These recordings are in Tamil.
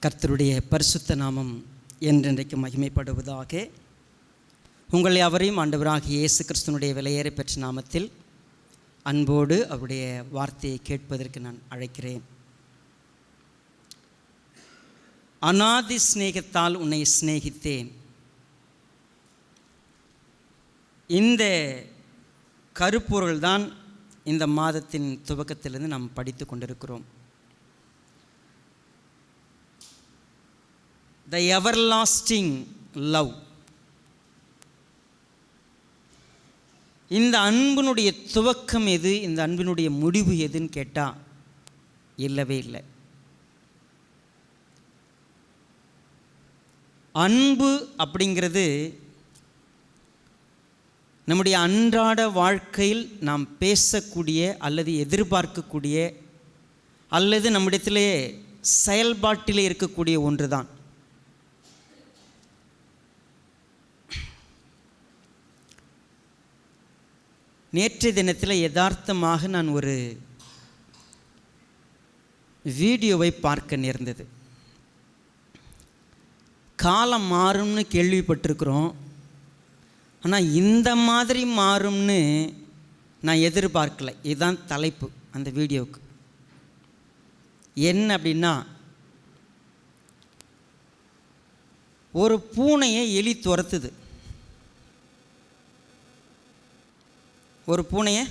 கர்த்தருடைய பரிசுத்த நாமம் என்றென்றைக்கு மகிமைப்படுவதாக. உங்கள் யாவரையும் ஆண்டவராகிய இயேசு கிறிஸ்துவனுடைய விலையேற பெற்ற நாமத்தில் அன்போடு அவருடைய வார்த்தையை கேட்பதற்கு நான் அழைக்கிறேன். அநாதி சிநேகத்தால் உன்னை சிநேகித்தேன். இந்த கருப்பொருள்தான் இந்த மாதத்தின் துவக்கத்திலிருந்து நாம் படித்து கொண்டிருக்கிறோம். The everlasting love. இந்த அன்பினுடைய துவக்கம் எது, இந்த அன்பினுடைய முடிவு எதுன்னு கேட்டால் இல்லவே இல்லை. அன்பு அப்படிங்கிறது நம்முடைய அன்றாட வாழ்க்கையில் நாம் பேசக்கூடிய அல்லது எதிர்பார்க்கக்கூடிய அல்லது நம்மிடத்திலே செயல்பாட்டிலே இருக்கக்கூடிய ஒன்று தான். நேற்றைய தினத்தில் யதார்த்தமாக நான் ஒரு வீடியோவை பார்க்க நேர்ந்தது. காலம் மாறும்னு கேள்விப்பட்டிருக்கிறோம், ஆனால் இந்த மாதிரி மாறும்னு நான் எதிர்பார்க்கலை. இதுதான் தலைப்பு அந்த வீடியோவுக்கு. என்ன அப்படின்னா, ஒரு பூனையை எலி துரத்துது. ஒரு பூனையை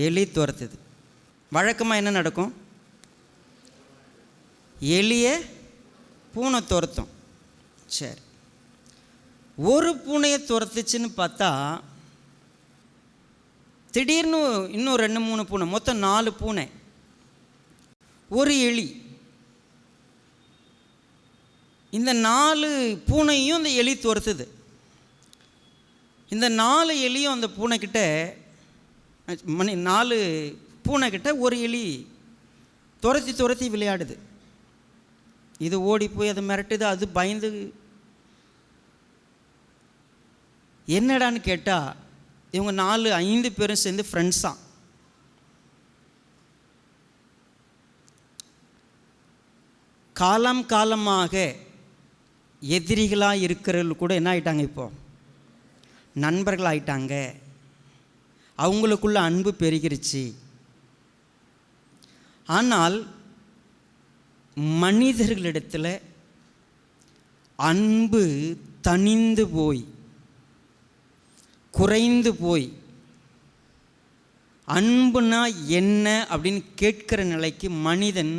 எலி துரத்துது. வழக்கமாக என்ன நடக்கும்? எலியை பூனை துரத்தும். சரி, ஒரு பூனையை துரத்துச்சுன்னு பார்த்தா திடீர்னு இன்னும் 2-3 பூனை, மொத்தம் 4 பூனை, ஒரு எலி. இந்த 4 பூனையும் இந்த எலி துரத்துது. இந்த 4 எலியும் அந்த பூனைக்கிட்ட 4 பூனைக்கிட்ட ஒரு எலி துரத்தி விளையாடுது. இது ஓடி போய் அதை மிரட்டுது, அது பயந்து. என்னடான்னு கேட்டால் இவங்க 4-5 பேரும் சேர்ந்து ஃப்ரெண்ட்ஸாக. காலமாக எதிரிகளாக இருக்கிறவர்கள் கூட என்ன ஆகிட்டாங்க, இப்போது நண்பர்களாயிட்டாங்க. அவங்களுக்குள்ள அன்பு பெருகிருச்சு. ஆனால் மனிதர்களிடத்தில் அன்பு தணிந்து போய், குறைந்து போய், அன்புனா என்ன அப்படின்னு கேட்கிற நிலைக்கு மனிதன்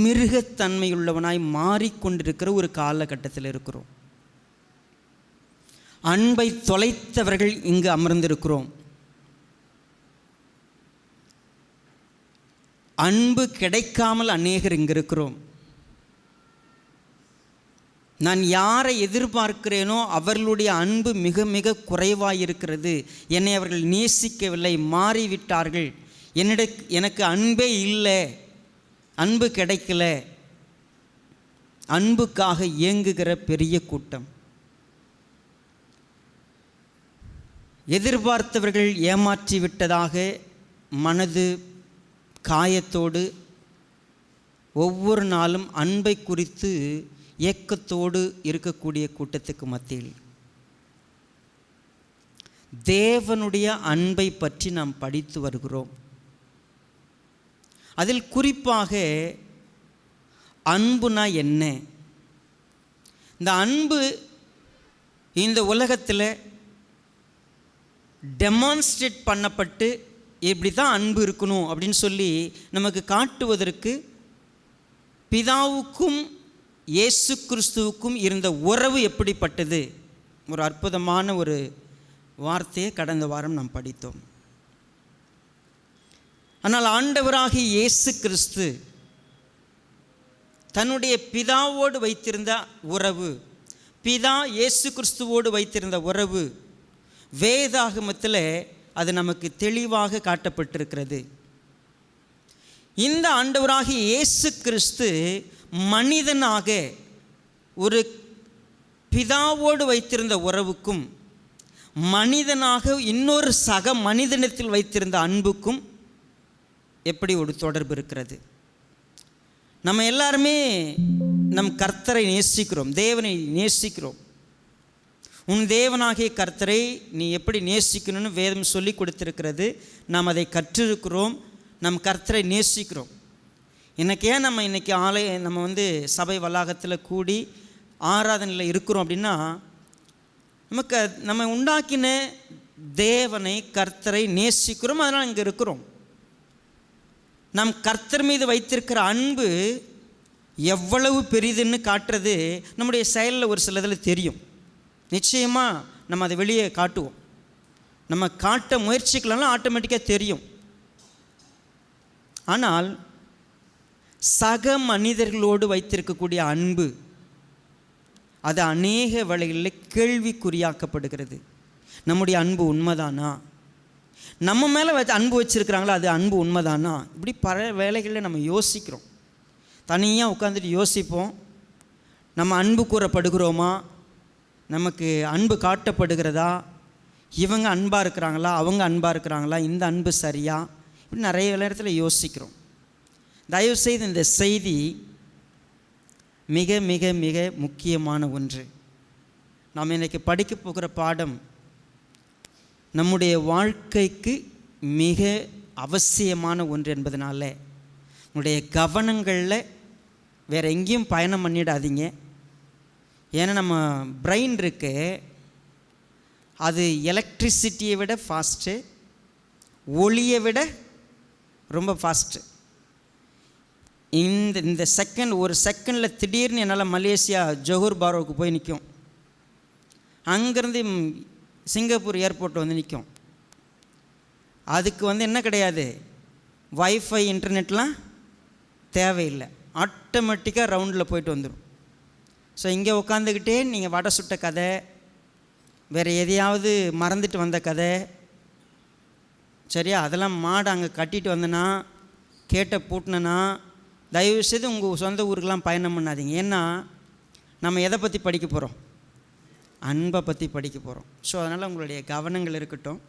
மிருகத்தன்மையுள்ளவனாய் மாறிக்கொண்டிருக்கிற ஒரு காலகட்டத்தில் இருக்கிறோம். அன்பை தொலைத்தவர்கள் இங்கு அமர்ந்திருக்கிறோம். அன்பு கிடைக்காமல் அநேகர் இங்கு இருக்கிறோம். நான் யாரை எதிர்பார்க்கிறேனோ அவர்களுடைய அன்பு மிக மிக குறைவாயிருக்கிறது. என்னை அவர்கள் நேசிக்கவில்லை, மாறிவிட்டார்கள். எனக்கு அன்பே இல்லை, அன்பு கிடைக்கல. அன்புக்காக இயங்குகிற பெரிய கூட்டம். எதிர்பார்த்தவர்கள் ஏமாற்றி விட்டதாக மனது காயத்தோடு ஒவ்வொரு நாளும் அன்பை குறித்து ஏக்கத்தோடு இருக்கக்கூடிய கூட்டத்துக்கு மத்தியில் தேவனுடைய அன்பை பற்றி நாம் படித்து வருகிறோம். அதில் குறிப்பாக அன்புனா என்ன? இந்த அன்பு இந்த உலகத்தில் டெமான்ஸ்ட்ரேட் பண்ணப்பட்டு இப்படி தான் அன்பு இருக்கணும் அப்படின்னு சொல்லி நமக்கு காட்டுவதற்கு பிதாவுக்கும் இயேசு கிறிஸ்துவுக்கும் இருந்த உறவு எப்படிப்பட்டது? ஒரு அற்புதமான ஒரு வார்த்தையை கடந்த வாரம் நாம் படித்தோம். ஆனால் ஆண்டவராகிய இயேசு கிறிஸ்து தன்னுடைய பிதாவோடு வைத்திருந்த உறவு, பிதா இயேசு கிறிஸ்துவோடு வைத்திருந்த உறவு வேதாகமத்தில் அது நமக்கு தெளிவாக காட்டப்பட்டிருக்கிறது. இந்த ஆண்டவராகிய இயேசு கிறிஸ்து மனிதனாக ஒரு பிதாவோடு வைத்திருந்த உறவுக்கும் மனிதனாக இன்னொரு சக மனிதனத்தில் வைத்திருந்த அன்புக்கும் எப்படி ஒரு தொடர்பு இருக்கிறது? நம்ம எல்லாருமே நம் கர்த்தரை நேசிக்கிறோம், தேவனை நேசிக்கிறோம். உன் தேவனாகிய கர்த்தரை நீ எப்படி நேசிக்கணும்னு வேதம் சொல்லி கொடுத்துருக்கிறது. நாம் அதை கற்றிருக்கிறோம், நம் கர்த்தரை நேசிக்கிறோம். எனக்கு ஏன் நம்ம இன்றைக்கி நம்ம சபை வளாகத்தில் கூடி ஆராதனையில் இருக்கிறோம் அப்படின்னா, நம்ம உண்டாக்கின தேவனை கர்த்தரை நேசிக்கிறோம், அதனால் இங்கே இருக்கிறோம். நம் கர்த்தர் மீது வைத்திருக்கிற அன்பு எவ்வளவு பெரிதுன்னு காட்டுறது நம்முடைய செயலில் ஒரு சிலதில் தெரியும். நிச்சயமாக நம்ம அதை வெளியே காட்டுவோம். நம்ம காட்ட முயற்சிக்கலாம், ஆட்டோமேட்டிக்காக தெரியும். ஆனால் சக மனிதர்களோடு வைத்திருக்கக்கூடிய அன்பு அது அநேக வேளைகளில் கேள்விக்குறியாக்கப்படுகிறது. நம்முடைய அன்பு உண்மைதானா? நம்ம மேலே அன்பு வச்சுருக்கிறாங்களா, அது அன்பு உண்மைதானா? இப்படி பல வேளைகளில் நம்ம யோசிக்கிறோம். தனியாக உட்காந்துட்டு யோசிப்போம். நம்ம அன்பு கூறப்படுகிறோமா? நமக்கு அன்பு காட்டப்படுகிறதா? இவங்க அன்பாக இருக்கிறாங்களா, அவங்க அன்பாக இருக்கிறாங்களா, இந்த அன்பு சரியா? இப்படி நிறைய இடத்துல யோசிக்கிறோம். தயவுசெய்து இந்த செய்தி மிக மிக மிக முக்கியமான ஒன்று. நாம் இன்றைக்கி படிக்க போகிற பாடம் நம்முடைய வாழ்க்கைக்கு மிக அவசியமான ஒன்று என்பதனால உங்களுடைய கவனங்களில் வேறு எங்கேயும் பயணம் பண்ணிடாதீங்க. ஏன்னா நம்ம பிரெயின் இருக்கு, அது எலக்ட்ரிசிட்டியை விட ஃபாஸ்ட்டு, ஒளியை விட ரொம்ப ஃபாஸ்ட்டு. இந்த ஒரு செகண்டில் திடீர்னு என்னால் மலேசியா ஜோஹர் பாரோவுக்கு போய் நிற்கும். அங்கேருந்து சிங்கப்பூர் ஏர்போர்ட் நிற்கும். அதுக்கு என்ன கிடையாது, வைஃபை இன்டர்நெட்லாம் தேவையில்லை, ஆட்டோமேட்டிக்காக ரவுண்டில் போயிட்டு வந்துடும். ஸோ இங்கே உட்காந்துக்கிட்டே நீங்கள் வடை சுட்ட கதை, வேறு எதையாவது மறந்துட்டு வந்த கதை, சரியா, அதெல்லாம் மாடு அங்கே கட்டிட்டு வந்தேன்னா, கேட்டை பூட்டினேன்னா, தயவுசெய்து உங்கள் சொந்த ஊருக்கெலாம் பயணம் பண்ணாதீங்க. ஏன்னா நம்ம எதை பற்றி படிக்க போகிறோம்? அன்பை பற்றி படிக்க போகிறோம். ஸோ அதனால் உங்களுடைய கவனங்கள் இருக்கட்டும்.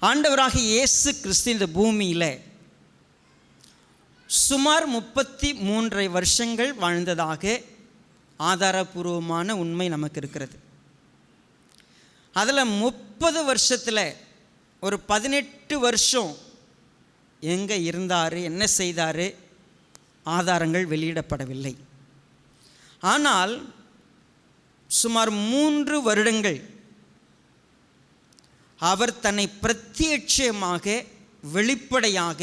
ஆண்டவராக இயேசு கிறிஸ்து இந்த பூமியில் சுமார் 33 வருஷங்கள் வாழ்ந்ததாக ஆதாரபூர்வமான உண்மை நமக்கு இருக்கிறது. அதில் 30 வருஷத்தில் ஒரு 18 வருஷம் எங்கே இருந்தார், என்ன செய்தார், ஆதாரங்கள் வெளியிடப்படவில்லை. ஆனால் சுமார் 3 வருடங்கள் அவர் தன்னை பிரத்யட்சமாக வெளிப்படையாக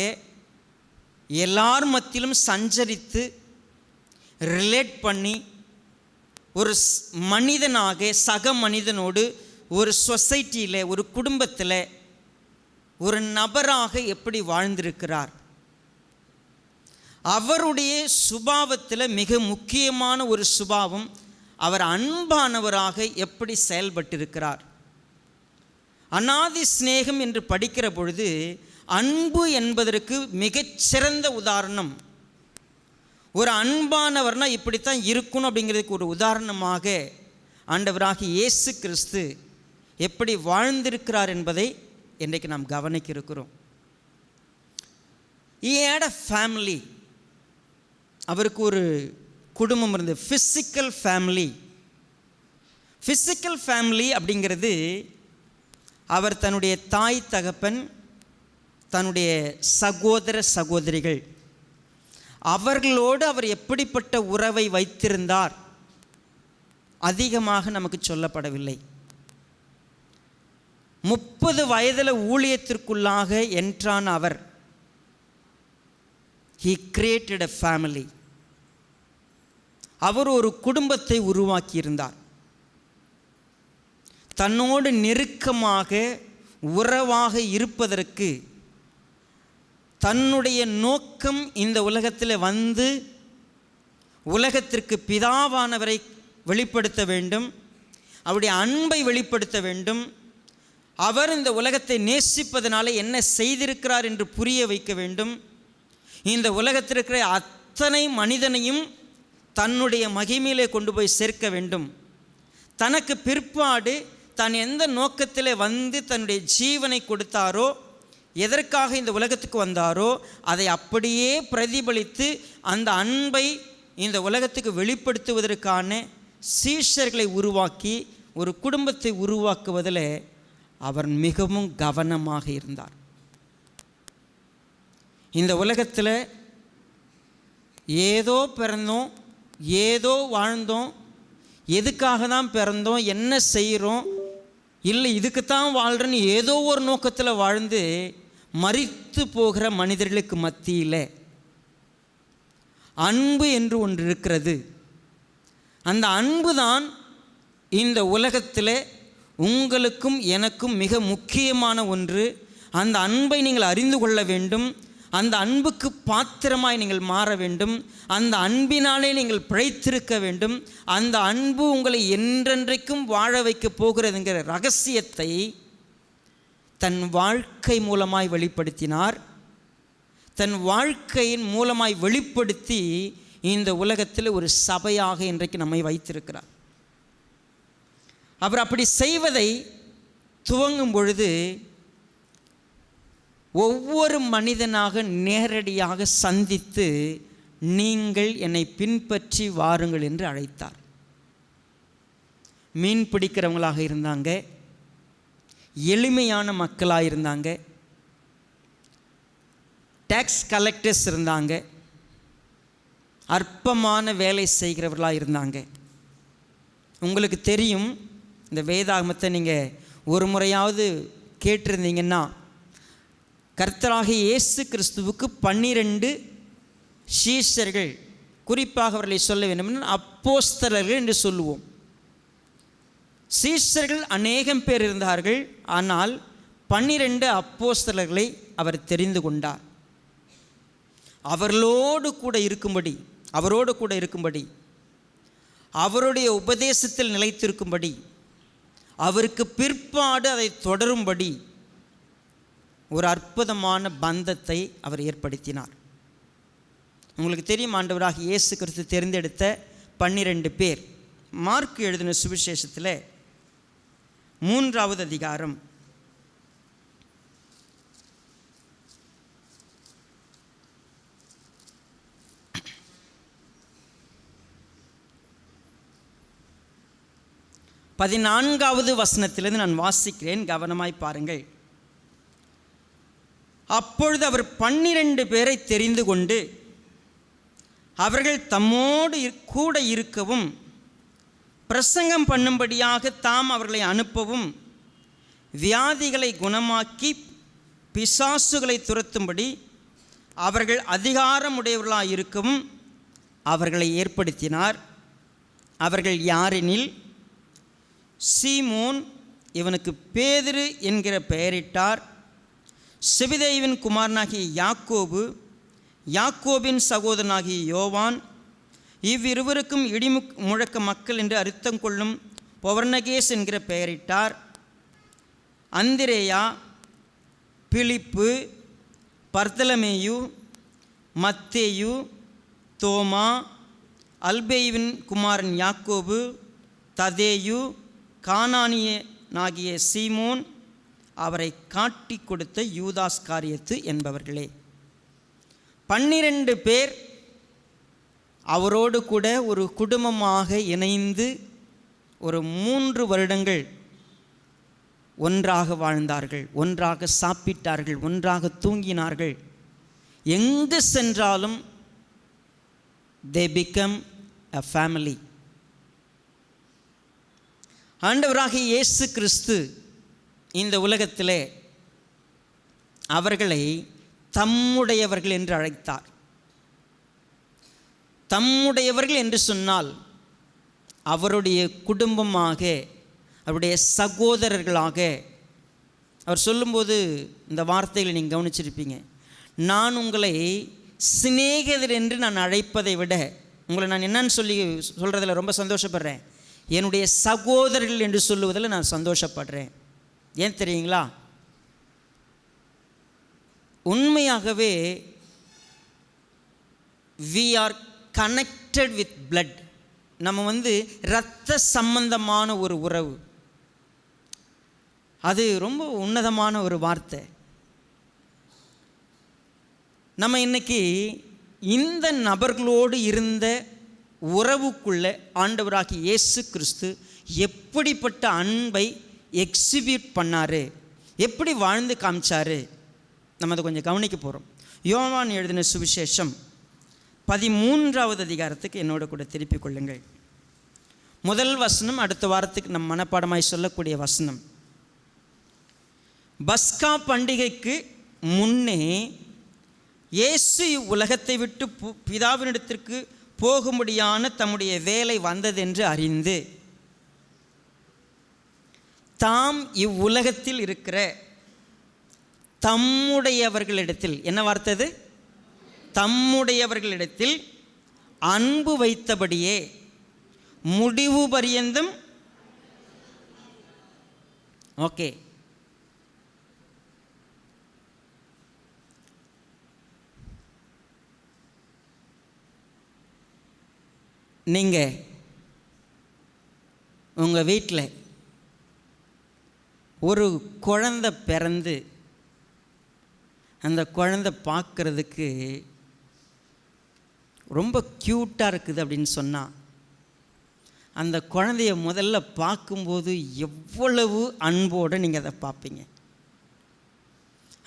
எல்லார் மத்தியிலும் சஞ்சரித்து ரிலேட் பண்ணி ஒரு மனிதனாக சக மனிதனோடு ஒரு சொசைட்டியில், ஒரு குடும்பத்தில், ஒரு நபராக எப்படி வாழ்ந்திருக்கிறார். அவருடைய சுபாவத்தில் மிக முக்கியமான ஒரு சுபாவம், அவர் அன்பானவராக எப்படி செயல்பட்டிருக்கிறார். அநாதி சிநேகம் என்று படிக்கிற பொழுது அன்பு என்பதற்கு மிகச்சிறந்த உதாரணம், ஒரு அன்பானவர்னா இப்படித்தான் இருக்கணும் அப்படிங்கிறதுக்கு ஒரு உதாரணமாக ஆண்டவராகிய இயேசு கிறிஸ்து எப்படி வாழ்ந்திருக்கிறார் என்பதை இன்றைக்கு நாம் கவனிக்க இருக்கிறோம். He had a family. அவருக்கு ஒரு குடும்பம் இருந்தது, ஃபிசிக்கல் ஃபேமிலி. ஃபிசிக்கல் ஃபேமிலி அப்படிங்கிறது அவர் தன்னுடைய தாய் தகப்பன், தன்னுடைய சகோதர சகோதரிகள், அவர்களோடு அவர் எப்படிப்பட்ட உறவை வைத்திருந்தார் அதிகமாக நமக்கு சொல்லப்படவில்லை. 30 வயதில் ஊழியத்திற்குள்ளாக என்றான அவர், he created a family. அவர் ஒரு குடும்பத்தை உருவாக்கியிருந்தார். தன்னோடு நெருக்கமாக உறவாக இருப்பதற்கு தன்னுடைய நோக்கம் இந்த உலகத்தில் வந்து உலகத்திற்கு பிதாவானவரை வெளிப்படுத்த வேண்டும், அவருடைய அன்பை வெளிப்படுத்த வேண்டும், அவர் இந்த உலகத்தை நேசிப்பதனால என்ன செய்திருக்கிறார் என்று புரிய வைக்க வேண்டும், இந்த உலகத்தில் இருக்கிற அத்தனை மனிதனையும் தன்னுடைய மகிமையிலே கொண்டு போய் சேர்க்க வேண்டும். தனக்கு பிற்பாடு தான் எந்த நோக்கத்தில் வந்து தன்னுடைய ஜீவனை கொடுத்தாரோ எதற்காக இந்த உலகத்துக்கு வந்தாரோ அதை அப்படியே பிரதிபலித்து அந்த அன்பை இந்த உலகத்துக்கு வெளிப்படுத்துவதற்கான சீஷர்களை உருவாக்கி ஒரு குடும்பத்தை உருவாக்குவதில் அவர் மிகவும் கவனமாக இருந்தார். இந்த உலகத்தில் ஏதோ பிறந்தோம், ஏதோ வாழ்ந்தோம், எதுக்காக தான் பிறந்தோம், என்ன செய்கிறோம், இல்லை இதுக்குத்தான் வாழ்கிறேன்னு ஏதோ ஒரு நோக்கத்தில் வாழ்ந்து மரித்து போகிற மனிதர்களுக்கு மத்தியில் அன்பு என்று ஒன்று இருக்கிறது. அந்த அன்பு தான் இந்த உலகத்தில் உங்களுக்கும் எனக்கும் மிக முக்கியமான ஒன்று. அந்த அன்பை நீங்கள் அறிந்து கொள்ள வேண்டும். அந்த அன்புக்கு பாத்திரமாய் நீங்கள் மாற வேண்டும். அந்த அன்பினாலே நீங்கள் பிழைத்திருக்க வேண்டும். அந்த அன்பு உங்களை என்றென்றைக்கும் வாழ வைக்கப் போகிறதுங்கிற ரகசியத்தை தன் வாழ்க்கை மூலமாய் வெளிப்படுத்தினார். தன் வாழ்க்கையின் மூலமாய் வெளிப்படுத்தி இந்த உலகத்தில் ஒரு சபையாக இன்றைக்கு நம்மை வைத்திருக்கிறார். அவர் அப்படி செய்வதை துவங்கும் பொழுது ஒவ்வொரு மனிதனாக நேரடியாக சந்தித்து நீங்கள் என்னை பின்பற்றி வாருங்கள் என்று அழைத்தார். மீன் பிடிக்கிறவங்களாக இருந்தாங்க, எளிமையான மக்களாக இருந்தாங்க, டேக்ஸ் கலெக்டர்ஸ் இருந்தாங்க, அற்பமான வேலை செய்கிறவர்களாக இருந்தாங்க. உங்களுக்கு தெரியும், இந்த வேதாகமத்தை நீங்கள் ஒரு முறையாவது கேட்டிருந்தீங்கன்னா, கர்த்தராகிய இயேசு கிறிஸ்துவுக்கு 12 சீஷர்கள், குறிப்பாக அவர்களை சொல்ல வேண்டும் அப்போஸ்தலர்கள் என்று சொல்லுவோம். சீஷர்கள் அநேகம் பேர் இருந்தார்கள், ஆனால் 12 அப்போஸ்தலர்களை அவர் தெரிந்து கொண்டார். அவரோடு கூட இருக்கும்படி, அவருடைய உபதேசத்தில் நிலைத்திருக்கும்படி, அவருக்கு பிற்பாடு அதை தொடரும்படி ஒரு அற்புதமான பந்தத்தை அவர் ஏற்படுத்தினார். உங்களுக்கு தெரியும், ஆண்டவராகிய இயேசு கிறிஸ்து தேர்ந்தெடுத்த 12 பேர். மார்க் எழுதின சுவிசேஷத்தில் 3வது அதிகாரம் 14வது வசனத்திலிருந்து நான் வாசிக்கிறேன், கவனமாய் பாருங்கள். அப்பொழுது அவர் 12 பேரை தெரிந்து கொண்டு அவர்கள் தம்மோடு கூட இருக்கவும் பிரசங்கம் பண்ணும்படியாக தாம் அவர்களை அனுப்பவும் வியாதிகளை குணமாக்கி பிசாசுகளை துரத்தும்படி அவர்கள் அதிகாரமுடையவர்களாக இருக்கவும் அவர்களை ஏற்படுத்தினார். அவர்கள் யாரெனில், சீமோன், இவனுக்கு பேதுரு என்கிற பெயரிட்டார், செபதேயுவின் குமாரனாகிய யாக்கோபு, யாக்கோபின் சகோதரனாகிய யோவான், இவ்விருவருக்கும் முழக்க மக்கள் என்று அர்த்தம் கொள்ளும் பொவர்னகேஸ் என்கிற பெயரிட்டார், அந்திரேயா, பிலிப்பு, பர்தலமேயு, மத்தேயு, தோமா, அல்பேயுவின் குமாரன் யாக்கோபு, ததேயு, கானானியனாகிய சீமோன், அவரை காட்டி கொடுத்த யூதாஸ்காரியத்து என்பவர்களே. 12 பேர் அவரோடு கூட ஒரு குடும்பமாக இணைந்து ஒரு 3 வருடங்கள் ஒன்றாக வாழ்ந்தார்கள், ஒன்றாக சாப்பிட்டார்கள், ஒன்றாக தூங்கினார்கள். எங்கு சென்றாலும் they become a family. ஆண்டவராகிய இயேசு கிறிஸ்து இந்த உலகத்திலே அவர்களை தம்முடையவர்கள் என்று அழைத்தார். தம்முடையவர்கள் என்று சொன்னால் அவருடைய குடும்பமாக, அவருடைய சகோதரர்களாக. அவர் சொல்லும்போது இந்த வார்த்தைகளை நீங்கள் கவனிச்சிருப்பீங்க. நான் உங்களை சிநேகிதர் என்று நான் அழைப்பதை விட, உங்களை நான் என்னன்னு சொல்கிறதில் ரொம்ப சந்தோஷப்படுறேன். என்னுடைய சகோதரர்கள் என்று சொல்லுவதில் நான் சந்தோஷப்படுறேன். ஏன் தெரியுங்களா? உண்மையாகவே we are connected with blood. நம்ம இரத்த சம்பந்தமான ஒரு உறவு. அது ரொம்ப உன்னதமான ஒரு வார்த்தை. நம்ம இன்னைக்கு இந்த நபர்களோடு இருந்த உறவுக்குள்ள ஆண்டவராகிய இயேசு கிறிஸ்து எப்படிப்பட்ட அன்பை எக்ஸிபியூட் பண்ணார், எப்படி வாழ்ந்து காமிச்சார், நம்ம அதை கொஞ்சம் கவனிக்க போகிறோம். யோவான் எழுதின சுவிசேஷம் 13வது அதிகாரத்துக்கு என்னோட கூட திருப்பிக் கொள்ளுங்கள். முதல் வசனம் அடுத்த வாரத்துக்கு நம் மனப்பாடமாய் சொல்லக்கூடிய வசனம். பஸ்கா பண்டிகைக்கு முன்னே இயேசு உலகத்தை விட்டு பிதாவினிடத்திற்கு போகும்படியான தம்முடைய வேலை வந்ததென்று அறிந்து தாம் இவ்வுலகத்தில் இருக்கிற தம்முடையவர்களிடத்தில், என்ன வார்த்தது, தம்முடையவர்களிடத்தில் அன்பு வைத்தபடியே முடிவு பரியந்தம். ஓகே, நீங்கள் உங்கள் வீட்டில் ஒரு குழந்தை பிறந்து அந்த குழந்தை பார்க்குறதுக்கு ரொம்ப க்யூட்டாக இருக்குது அப்படின்னு சொன்னால், அந்த குழந்தைய முதல்ல பார்க்கும்போது எவ்வளவு அன்போடு நீங்கள் அதை பார்ப்பீங்க.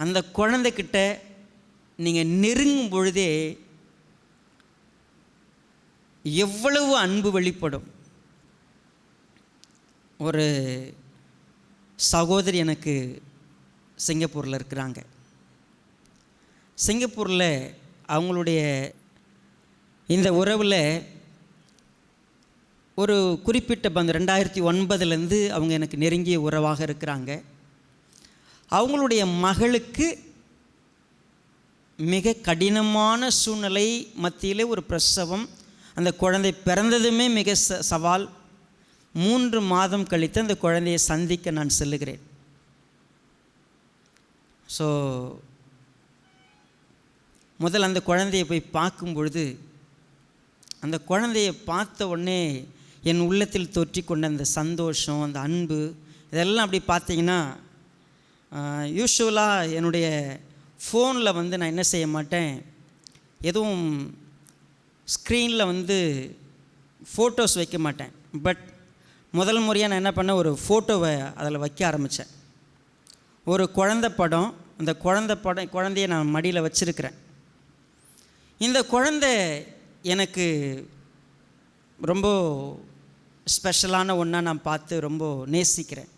அந்த குழந்தைக்கிட்ட நீங்கள் நெருங்கும் பொழுதே எவ்வளவு அன்பு வெளிப்படும். ஒரு சகோதரி எனக்கு சிங்கப்பூரில் இருக்கிறாங்க. சிங்கப்பூரில் அவங்களுடைய இந்த உறவில் ஒரு குறிப்பிட்ட 2009 அவங்க எனக்கு நெருங்கிய உறவாக இருக்கிறாங்க. அவங்களுடைய மகளுக்கு மிக கடினமான சூழ்நிலை மத்தியில் ஒரு பிரசவம். அந்த குழந்தை பிறந்ததுமே மிக சவால். 3 மாதம் கழித்து அந்த குழந்தையை சந்திக்க நான் செல்லுகிறேன். ஸோ முதல் அந்த குழந்தையை போய் பார்க்கும் பொழுது, அந்த குழந்தையை பார்த்த உடனே என் உள்ளத்தில் தொற்றி கொண்ட அந்த சந்தோஷம், அந்த அன்பு, இதெல்லாம் அப்படி பார்த்தீங்கன்னா, யூஸ்வலாக என்னுடைய ஃபோனில் நான் என்ன செய்ய மாட்டேன், எதுவும் ஸ்க்ரீனில் ஃபோட்டோஸ் வைக்க மாட்டேன். பட் முதல் முறையாக நான் என்ன பண்ணேன், ஒரு ஃபோட்டோவை அதில் வைக்க ஆரம்பித்தேன். ஒரு குழந்தை படம். அந்த குழந்தையை நான் மடியில் வச்சுருக்கிறேன். இந்த குழந்தை எனக்கு ரொம்ப ஸ்பெஷலான ஒன்றா நான் பார்த்து ரொம்ப நேசிக்கிறேன்.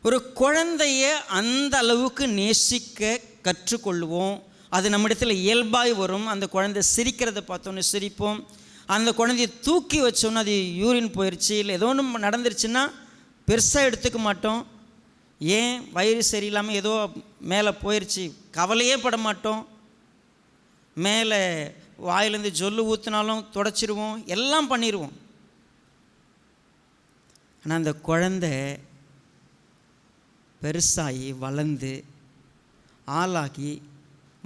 ஒரு குழந்தைய அந்த அளவுக்கு நேசிக்க கற்றுக்கொள்வோம். அது நம்மிடத்தில் இயல்பாய் வரும். அந்த குழந்தை சிரிக்கிறத பார்த்தோன்னே சிரிப்போம். அந்த குழந்தைய தூக்கி வச்சோன்னா அது யூரின் போயிடுச்சு, இல்லை ஏதோ ஒன்று நடந்துருச்சுன்னா பெருசாக எடுத்துக்க மாட்டோம். ஏன் வயிறு சரியில்லாமல் ஏதோ மேலே போயிடுச்சு கவலையே பட மாட்டோம். மேலே வாயிலேருந்து ஜொல்லு ஊற்றினாலும் தொடச்சிடுவோம், எல்லாம் பண்ணிடுவோம். ஆனால் அந்த குழந்தை பெருசாகி வளர்ந்து ஆளாகி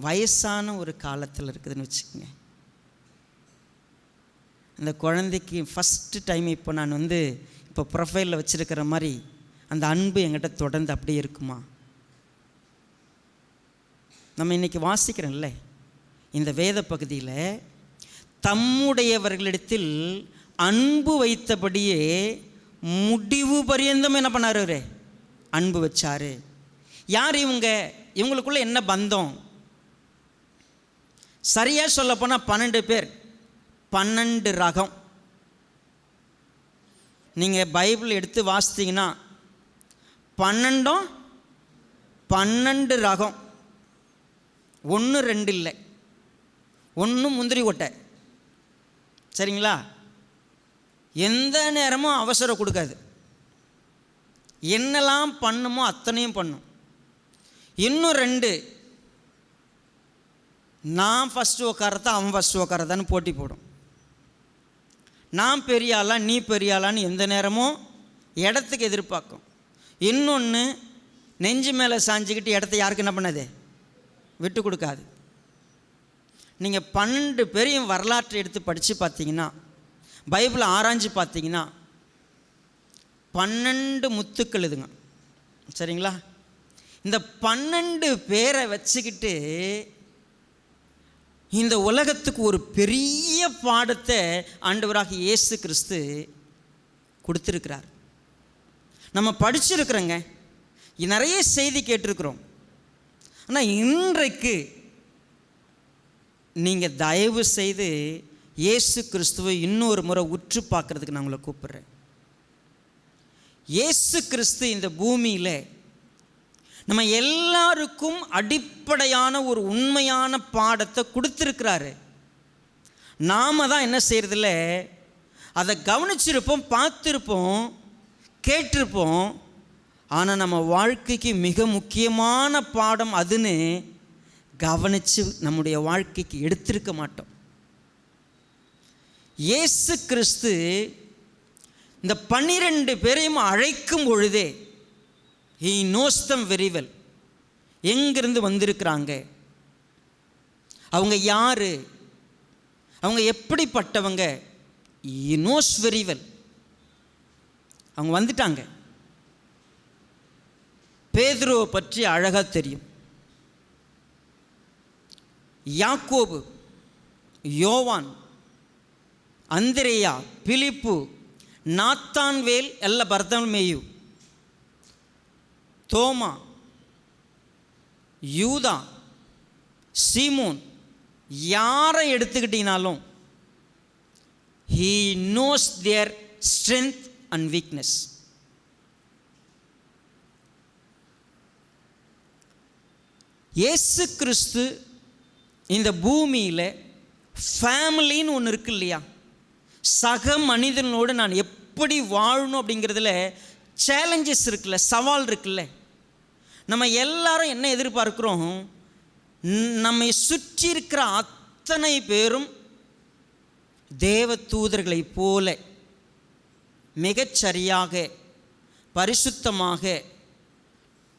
வயசான ஒரு காலத்தில் இருக்குதுன்னு வச்சுக்கோங்க. அந்த குழந்தைக்கு ஃபஸ்ட்டு டைம் இப்போ நான் இப்போ ப்ரொஃபைலில் வச்சுருக்கிற மாதிரி அந்த அன்பு என்கிட்ட தொடர்ந்து அப்படியே இருக்குமா? நம்ம இன்றைக்கி வாசிக்கிறோம்ல இந்த வேத பகுதியில், தம்முடையவர்களிடத்தில் அன்பு வைத்தபடியே முடிவு பரியந்தம் என்ன பண்ணார், அவரு அன்பு வச்சார். யார் இவங்களுக்குள்ள என்ன பந்தம்? சரியாக சொல்லப்போனால் 12 பேர், 12 ரகம். நீங்கள் பைபிள் எடுத்து வாசித்தீங்கன்னா 12 ரகம். 1 2 இல்லை, 1 முந்திரி கொட்டை. சரிங்களா? எந்த நேரமும் அவசரம் கொடுக்காது. என்னெல்லாம் பண்ணுமோ அத்தனையும் பண்ணும். இன்னும் 2, நான் ஃபஸ்ட்டு உட்காரத்தான் அவன் ஃபஸ்ட்டு உட்காரத்தான்னு போட்டி போடும். நான் பெரிய ஆளா நீ பெரிய ஆளான்னு எந்த நேரமும் இடத்துக்கு எதிர்பார்க்கும். இன்னொன்று, நெஞ்சு மேலே சாஞ்சிக்கிட்டு இடத்த யாருக்கு என்ன பண்ணாது, விட்டு கொடுக்காது. நீங்கள் 12 பேரையும் வரலாற்றை எடுத்து படித்து பார்த்தீங்கன்னா, பைபிளை ஆராய்ஞ்சு பார்த்தீங்கன்னா 12 முத்துக்கள் இதுங்க. சரிங்களா? இந்த 12 பேரை வச்சுக்கிட்டு இந்த உலகத்துக்கு ஒரு பெரிய பாடத்தை ஆண்டவராக இயேசு கிறிஸ்து கொடுத்துருக்கிறார். நம்ம படிச்சிருக்கிறோங்க, நிறைய செய்தி கேட்டிருக்கிறோம். ஆனால் இன்றைக்கு நீங்கள் தயவு செய்து இயேசு கிறிஸ்துவை இன்னொரு முறை உற்று பார்க்குறதுக்கு நான் உங்களை கூப்பிட்றேன். இயேசு கிறிஸ்து இந்த பூமியில் நம்ம எல்லாருக்கும் அடிப்படையான ஒரு உண்மையான பாடத்தை கொடுத்துருக்கிறாரு. நாம் தான் என்ன செய்கிறதில்ல, அதை கவனிச்சிருப்போம், பார்த்துருப்போம், கேட்டிருப்போம். ஆனால் நம்ம வாழ்க்கைக்கு மிக முக்கியமான பாடம் அதுன்னு கவனித்து நம்முடைய வாழ்க்கைக்கு எடுத்திருக்க மாட்டோம். இயேசு கிறிஸ்து இந்த 12 பேரையும் அழைக்கும் பொழுதே He knows them very well. எங்கிருந்து வந்திருக்கிறாங்க, அவங்க யார், அவங்க எப்படிப்பட்டவங்க, He knows very well. அவங்க வந்துட்டாங்க. பேதுருவை பற்றி அழகாக தெரியும். யாக்கோபு, யோவான், அந்திரேயா, பிலிப்பு, நாத்தான்வேல், ಎಲ್ಲ பர்தலமேயு, தோமா, யூதா, சீமோன், யாரை எடுத்துக்கிட்டீங்கனாலும் He knows their strength and weakness. இயேசு கிறிஸ்து இந்த பூமியில் ஃபேமிலின்னு ஒன்று இருக்கு இல்லையா, சக மனிதனோடு நான் எப்படி வாழணும் அப்படிங்கிறதுல சேலஞ்சஸ் இருக்குல்ல, சவால் இருக்குல்ல. நம்ம எல்லாரும் என்ன எதிர்பார்க்குறோம், நம்மை சுற்றி இருக்கிற அத்தனை பேரும் தேவ தூதர்களைப் போல மிகச்சரியாக, பரிசுத்தமாக,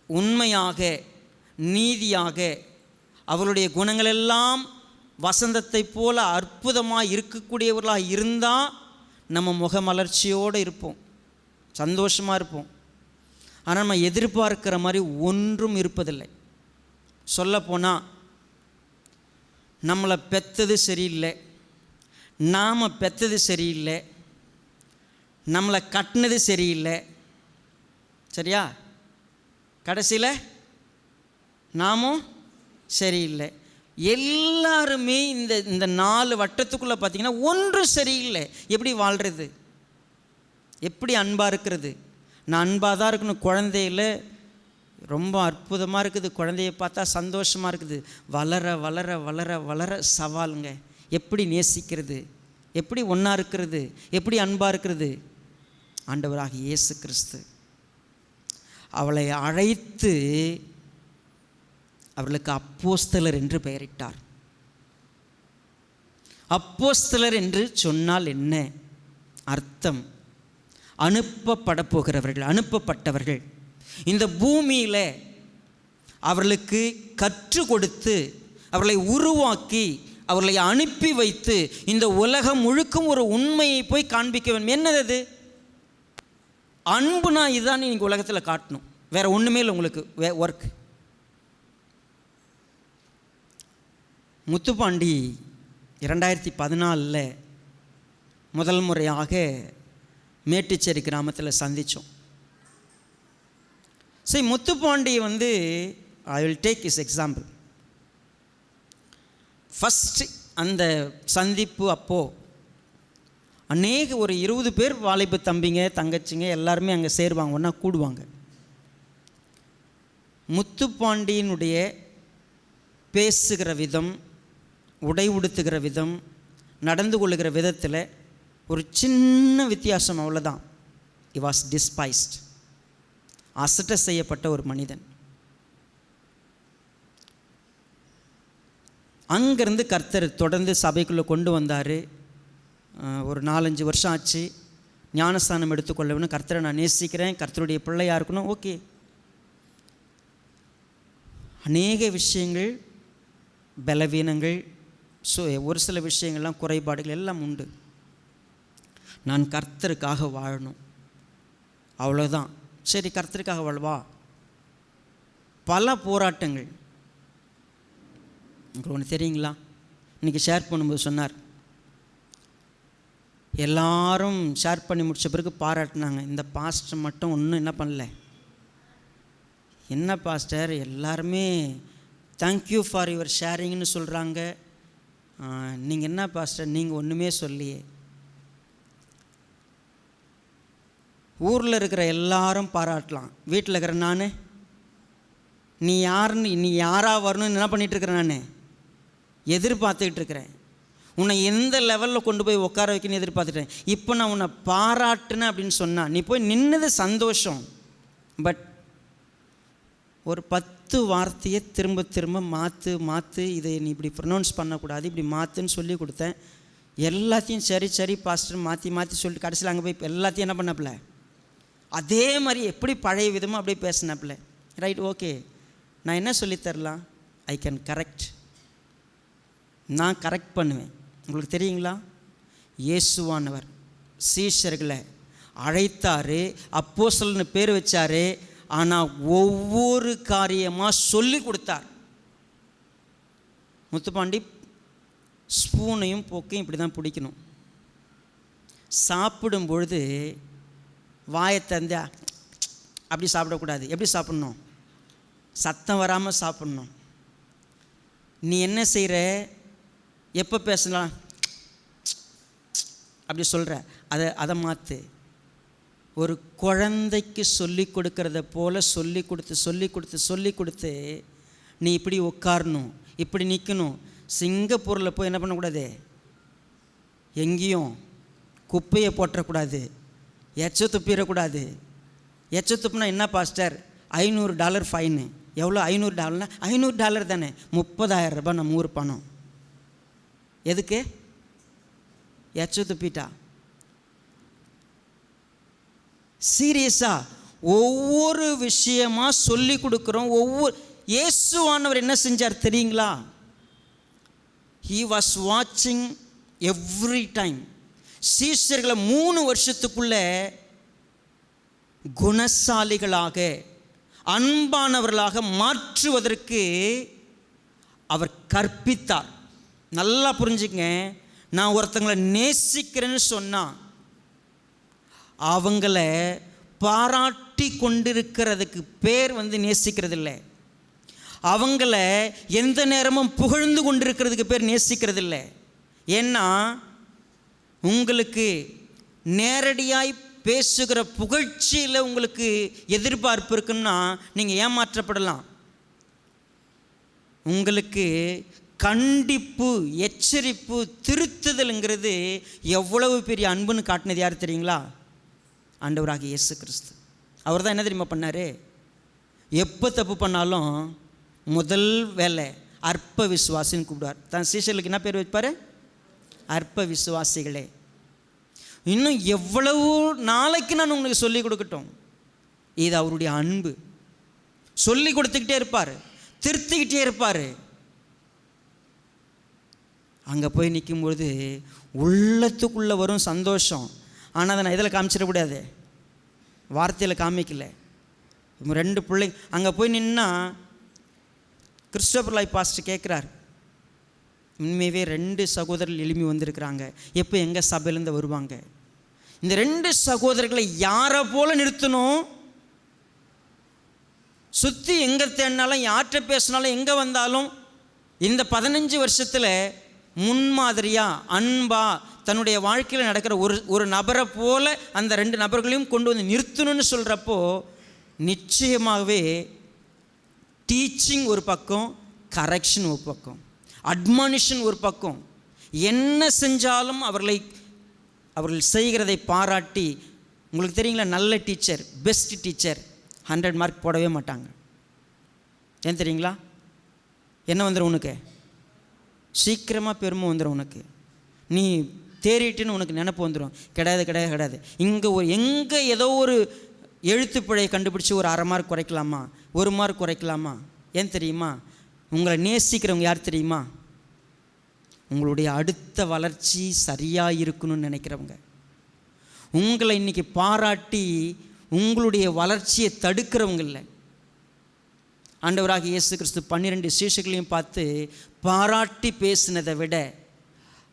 உண்மையாக, நீதியாக, அவருடைய குணங்களெல்லாம் வசந்தத்தை போல அற்புதமாக இருக்கக்கூடியவர்களாக இருந்தால் நம்ம முகமலர்ச்சியோடு இருப்போம், சந்தோஷமாக இருப்போம். ஆனால் நம்ம எதிர்பார்க்கிற மாதிரி ஒன்றும் இருப்பதில்லை. சொல்லப்போனால் நம்மளை பெற்றது சரியில்லை, நாம் பெற்றது சரியில்லை, நம்மளை கட்டினது சரியில்லை, சரியா? கடைசியில் நாமும் சரியில்லை. எல்லாருமே இந்த 4 வட்டத்துக்குள்ளே பார்த்திங்கன்னா ஒன்றும் சரியில்லை. எப்படி வாழ்கிறது, எப்படி அன்பாக இருக்கிறது? நான் அன்பாக தான் இருக்கணும். குழந்தையில் ரொம்ப அற்புதமாக இருக்குது, குழந்தைய பார்த்தா சந்தோஷமாக இருக்குது. வளர வளர வளர வளர சவாலுங்க. எப்படி நேசிக்கிறது, எப்படி ஒன்றா இருக்கிறது, எப்படி அன்பாக இருக்கிறது? ஆண்டவராக இயேசு கிறிஸ்து அவளை அழைத்து அவர்களுக்கு அப்போஸ்தலர் என்று பெயரிட்டார். அப்போஸ்தலர் என்று சொன்னால் என்ன அர்த்தம்? அனுப்பப்பட போகிறவர்கள், அனுப்பப்பட்டவர்கள். இந்த பூமியில் அவர்களுக்கு கற்றுக் கொடுத்து, அவர்களை உருவாக்கி, அவர்களை அனுப்பி வைத்து இந்த உலகம் முழுக்கும் ஒரு உண்மையை போய் காண்பிக்க வேண்டும். என்னது? அன்புனா இதுதான் நீங்கள் உலகத்தில் காட்டணும், வேற ஒன்றுமே இல்லை உங்களுக்கு ஒர்க். முத்துப்பாண்டி 2014 முதல் முறையாக மேட்டுச்சேரி கிராமத்தில் சந்தித்தோம். சரி, Muthupandi I will take is example. First அந்த சந்திப்பு அப்போது ஒரு 20 பேர் வாலிப தம்பிங்க தங்கச்சிங்க எல்லாருமே அங்கே சேருவாங்க, ஒன்றா கூடுவாங்க. முத்துப்பாண்டியினுடைய பேசுகிற விதம், உடை உடுத்துகிற விதம், நடந்து கொள்ளுகிற விதத்தில் ஒரு சின்ன வித்தியாசம், அவ்வளோதான். He was despised, அசட்டை செய்யப்பட்ட ஒரு மனிதன். அங்கேருந்து கர்த்தர் தொடர்ந்து சபைக்குள்ளே கொண்டு வந்தார். ஒரு 4-5 வருஷம் ஆச்சு. ஞானஸ்தானம் எடுத்துக்கொள்ளணும்னு, கர்த்தரை நான் நேசிக்கிறேன், கர்த்தருடைய பிள்ளையாக இருக்கணும், ஓகே. அநேக விஷயங்கள், பலவீனங்கள், ஒரு சில விஷயங்கள்லாம், குறைபாடுகள் எல்லாம் உண்டு. நான் கர்த்தருக்காக வாழணும், அவ்வளோதான். சரி, கர்த்தருக்காக வாழ்வா. பல போராட்டங்கள். உங்களுக்கு ஒன்று தெரியுங்களா? இன்றைக்கி ஷேர் பண்ணும்போது சொன்னார், எல்லாரும் ஷேர் பண்ணி முடித்த பிறகு பாராட்டினாங்க, இந்த பாஸ்டர் மட்டும் ஒன்றும் என்ன பண்ணல. என்ன பாஸ்டர், எல்லாருமே தேங்க்யூ ஃபார் யுவர் ஷேரிங்னு சொல்கிறாங்க, நீங்கள் என்ன பாஸ்டர் நீங்கள் ஒன்றுமே சொல்லியே. ஊரில் இருக்கிற எல்லாரும் பாராட்டலாம், வீட்டில் இருக்கிற நான் நீ யாராக வரணும்னு என்ன பண்ணிகிட்ருக்கிறேன், நான் எதிர்பார்த்துக்கிட்டு இருக்கிறேன். உன்னை எந்த லெவலில் கொண்டு போய் உட்கார வைக்கணும்னு எதிர்பார்த்துட்டேன். இப்போ நான் உன்னை பாராட்டுனேன் அப்படின்னு சொன்னால் நீ போய் நின்னது சந்தோஷம். பட் ஒரு 10 வார்த்தையை திரும்ப திரும்ப மாற்று இதை நீ இப்படி ப்ரொனவுன்ஸ் பண்ணக்கூடாது, இப்படி மாற்றுன்னு சொல்லி கொடுத்தேன். எல்லாத்தையும் சரி பாஸ்டர் மாற்றி சொல்லிட்டு கடைசியில் அங்கே போய் எல்லாத்தையும் என்ன பண்ணப்பில்ல, அதே மாதிரி எப்படி பழைய விதமாக அப்படியே பேசினப்பில்ல. ரைட், ஓகே, நான் என்ன சொல்லித்தரலாம், ஐ கேன் கரெக்ட், நான் கரெக்ட் பண்ணுவேன். உங்களுக்கு தெரியுங்களா, இயேசுவானவர் சீஷர்களை அழைத்தார், அப்போஸ்தலர்னு பேர் வச்சார். ஆனால் ஒவ்வொரு காரியமாக சொல்லி கொடுத்தார். முத்துப்பாண்டி ஸ்பூனையும் போக்கையும் இப்படி தான் பிடிக்கணும். சாப்பிடும் பொழுது வாயை தந்து அப்படி சாப்பிடக்கூடாது. எப்படி சாப்பிட்ணும், சத்தம் வராமல் சாப்பிட்ணும். நீ என்ன செய்கிற, எப்போ பேசலாம் அப்படி சொல்கிற, அதை மாற்று. ஒரு குழந்தைக்கு சொல்லி கொடுக்கறத போல் சொல்லி கொடுத்து நீ இப்படி உட்காரணும், இப்படி நிற்கணும். சிங்கப்பூரில் போய் என்ன பண்ணக்கூடாது, எங்கேயும் குப்பையை போட்டக்கூடாது, எச்ச துப்பிடக்கூடாது. எச்ச துப்புனா என்ன பாஸ்டர், $500 ஃபைனு. எவ்வளோ $500? $500 தானே, 30,000 ரூபாய் நம்ம ஊர் பணம். எதுக்கு, எச்ச துப்பிட்டா. சீரியஸாக ஒவ்வொரு விஷயமாக சொல்லி கொடுக்குறோம். இயேசுவானவர் என்ன செஞ்சார் தெரியுங்களா, ஹீ வாஸ் வாட்சிங் எவ்ரி டைம். சீஷர்களை 3 வருஷத்துக்குள்ளே குணசாலிகளாக அன்பானவர்களாக மாற்றுவதற்கு அவர் கற்பித்தார். நல்லா புரிஞ்சுங்க, நான் ஒருத்தங்களை நேசிக்கிறேன்னு சொன்னால் அவங்கள பாராட்டி கொண்டிருக்கிறதுக்கு பேர் நேசிக்கிறது இல்லை. அவங்கள எந்த நேரமும் புகழ்ந்து கொண்டிருக்கிறதுக்கு பேர் நேசிக்கிறது இல்லை. ஏன்னா உங்களுக்கு நேரடியாய் பேசுகிற புகழ்ச்சியில் உங்களுக்கு எதிர்பார்ப்பு இருக்குன்னா நீங்கள் ஏமாற்றப்படலாம். உங்களுக்கு கண்டிப்பு, எச்சரிப்பு, திருத்துதல்ங்கிறது எவ்வளவு பெரிய அன்புன்னு காட்டினது யார் தெரியுங்களா, ஆண்டவராகிய இயேசு கிறிஸ்து. அவர் தான் என்ன தெரியுமா பண்ணார், எப்போ தப்பு பண்ணாலும் முதல் வேலை அற்ப விசுவாசின்னு கூப்பிடுவார். தான் சீஷர்களுக்கு என்ன பேர் வைப்பார், அற்ப விசுவாசிகளே. இன்னும் எவ்வளவு நாளைக்கு நான் உங்களுக்கு சொல்லிக் கொடுக்கட்டும், இது அவருடைய அன்பு. சொல்லி கொடுத்துக்கிட்டே இருப்பார், திருத்திக்கிட்டே இருப்பார். அங்கே போய் நிற்கும்பொழுது உள்ளத்துக்குள்ளே வரும் சந்தோஷம். ஆனால் அதை நான் இதில் காமிச்சிடக்கூடாது, வார்த்தையில் காமிக்கல. 2 பிள்ளைங்க அங்கே போய் நின்னா கிறிஸ்டோபர் லாய் பாஸ்டர் கேட்குறார், உண்மையவே 2 சகோதரர்கள் எழுப்பி வந்திருக்கிறாங்க, எப்போ எங்கள் சபையிலேருந்து வருவாங்க? இந்த 2 சகோதரர்களை யாரை போல் நிறுத்தணும், சுற்றி எங்கே தேடினாலும் யார்கிட்ட பேசினாலும் எங்கே வந்தாலும் இந்த 15 வருஷத்தில் முன்மாதிரியாக அன்பாக தன்னுடைய வாழ்க்கையில் நடக்கிற ஒரு நபரை போல் அந்த 2 நபர்களையும் கொண்டு வந்து நிறுத்தணும்னு சொல்கிறப்போ நிச்சயமாகவே டீச்சிங் ஒரு பக்கம், கரெக்ஷன் ஒரு பக்கம், அட்மானிஷன் ஒரு பக்கம். என்ன செஞ்சாலும் அவர்கள் செய்கிறதை பாராட்டி. உங்களுக்கு தெரியுங்களா, நல்ல டீச்சர், பெஸ்ட் டீச்சர் 100 மார்க் போடவே மாட்டாங்க. ஏன் தெரியுங்களா, என்ன வந்துடும் உனக்கு, சீக்கிரமாக பெருமை வந்துடும் உனக்கு, நீ தேறிட்டுன்னு உனக்கு நினப்பு வந்துடும். கிடையாது. எங்கே ஏதோ ஒரு எழுத்துப்பிழையை கண்டுபிடிச்சி ஒரு 1/2 மார்க் குறைக்கலாமா, 1 மார்க் குறைக்கலாமா? ஏன் தெரியுமா, உங்களை நேசிக்கிறவங்க யார் தெரியுமா, உங்களுடைய அடுத்த வளர்ச்சி சரியாக இருக்கணும்னு நினைக்கிறவங்க. உங்களை இன்றைக்கி பாராட்டி உங்களுடைய வளர்ச்சியை தடுக்கிறவங்க இல்லை. ஆண்டவராக இயேசு கிறிஸ்து 12 சீஷர்களையும் பார்த்து பாராட்டி பேசினதை விட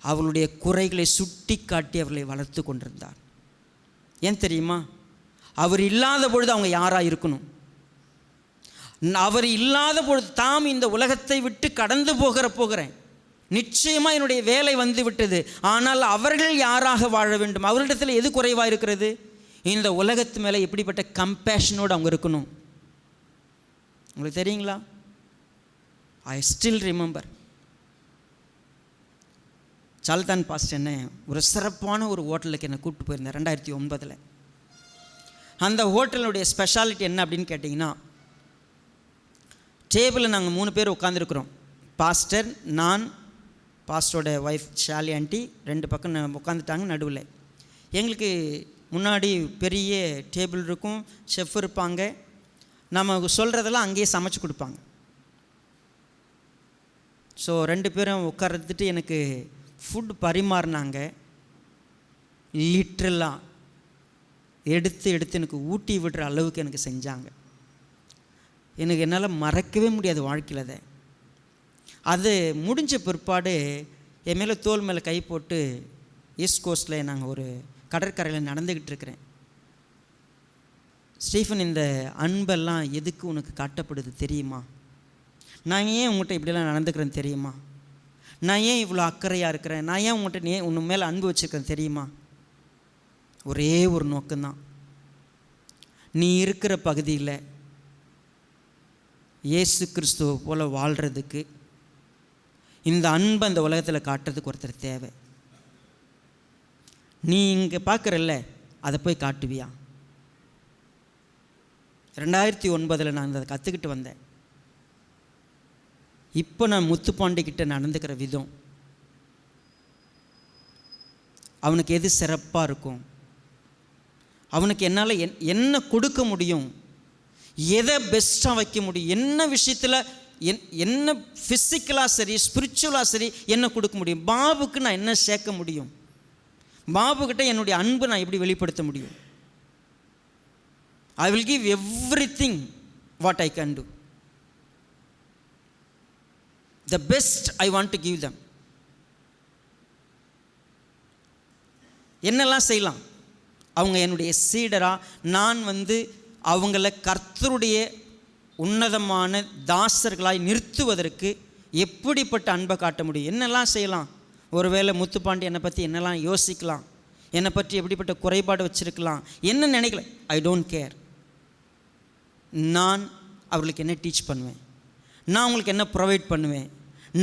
அவர்களுடைய குறைகளை சுட்டி காட்டி அவர்களை வளர்த்து கொண்டிருந்தார். ஏன் தெரியுமா? அவர் இல்லாத பொழுது அவங்க யாராக இருக்கணும்? அவர் இல்லாத பொழுது தாம் இந்த உலகத்தை விட்டு கடந்து போகிறேன், நிச்சயமாக என்னுடைய வேலை வந்து விட்டது, ஆனால் அவர்கள் யாராக வாழ வேண்டும்? அவர்களிடத்தில் எது குறைவாக இருக்கிறது? இந்த உலகத்து மேலே எப்படிப்பட்ட கம்பேஷனோடு அவங்க இருக்கணும். உங்களுக்கு தெரியுங்களா? ஐ ஸ்டில் ரிமெம்பர் சால்தான் பாஸ்ட் என்ன ஒரு சிறப்பான ஒரு ஹோட்டலுக்கு என்னை கூப்பிட்டு போயிருந்தேன் 2009. அந்த ஹோட்டலுடைய ஸ்பெஷாலிட்டி என்ன அப்படின்னு கேட்டிங்கன்னா, டேபிளில் நாங்கள் 3 பேர் உட்காந்துருக்குறோம். பாஸ்டர், நான், பாஸ்டரோட ஒய்ஃப் ஷாலி ஆண்டி 2 பக்கம் உட்காந்துட்டாங்க. நடுவில் எங்களுக்கு முன்னாடி பெரிய டேபிள் இருக்கும், ஷெஃப் இருப்பாங்க, நம்ம சொல்கிறதெல்லாம் அங்கேயே சமைச்சு கொடுப்பாங்க. ஸோ 2 பேரும் உட்கார்ந்துட்டு எனக்கு ஃபுட் பரிமாறினாங்க. லிட்ரலாக எடுத்து எனக்கு ஊட்டி விடுற அளவுக்கு எனக்கு செஞ்சாங்க. எனக்கு என்னால் மறக்கவே முடியாது வாழ்க்கையில். அது முடிஞ்ச பிற்பாடு என் மேலே தோல் மேலே கை போட்டு ஈஸ்ட் கோஸ்ட்டில் நாங்கள் ஒரு கடற்கரையில் நடந்துக்கிட்டு இருக்கிறேன். ஸ்டீஃபன், இந்த அன்பெல்லாம் எதுக்கு உனக்கு காட்டப்படுது தெரியுமா? நான் ஏன் உங்கள்கிட்ட இப்படிலாம் நடந்துக்கிறேன் தெரியுமா? நான் ஏன் இவ்வளோ அக்கறையாக இருக்கிறேன்? நான் ஏன் உங்கள்கிட்ட உன் மேலே அன்பு வச்சுருக்கேன் தெரியுமா? ஒரே ஒரு நோக்கம்தான், நீ இருக்கிற பகுதியில் இயேசு கிறிஸ்துவை போல் வாழ்கிறதுக்கு இந்த அன்பை அந்த உலகத்தில் காட்டுறதுக்கு ஒருத்தர் தேவை. நீ இங்கே பார்க்குறல்ல, அதை போய் காட்டுவியா? 2009 நான் அதை கற்றுக்கிட்டு வந்தேன். இப்போ நான் முத்துப்பாண்டிக்கிட்ட நடந்துக்கிற விதம், அவனுக்கு எது சிறப்பாக இருக்கும், அவனுக்கு என்னால் என்ன கொடுக்க முடியும், எதை பெஸ்ட்டாக வைக்க முடியும், என்ன விஷயத்தில் என்ன ஃபிசிக்கலாக சரி ஸ்பிரிச்சுவலாக சரி என்ன கொடுக்க முடியும், பாபுக்கு நான் என்ன சேர்க்க முடியும், பாபுக்கிட்ட என்னுடைய அன்பு நான் எப்படி வெளிப்படுத்த முடியும். I will give everything what I can do. The best I want to give them. என்னெல்லாம் செய்யலாம்? அவங்க என்னுடைய சீடராக நான் அவங்கள கர்த்தருடைய உன்னதமான தாசர்களாய் நிறுத்துவதற்கு எப்படிப்பட்ட அன்பை காட்ட முடியும்? என்னெல்லாம் செய்யலாம்? ஒருவேளை முத்துப்பாண்டி என்னை பற்றி என்னெல்லாம் யோசிக்கலாம், என்னை பற்றி எப்படிப்பட்ட குறைபாடு வச்சுருக்கலாம், என்ன நினைக்கல, ஐ டோன்ட் கேர். நான் அவர்களுக்கு என்ன டீச் பண்ணுவேன், நான் அவங்களுக்கு என்ன ப்ரொவைட் பண்ணுவேன்,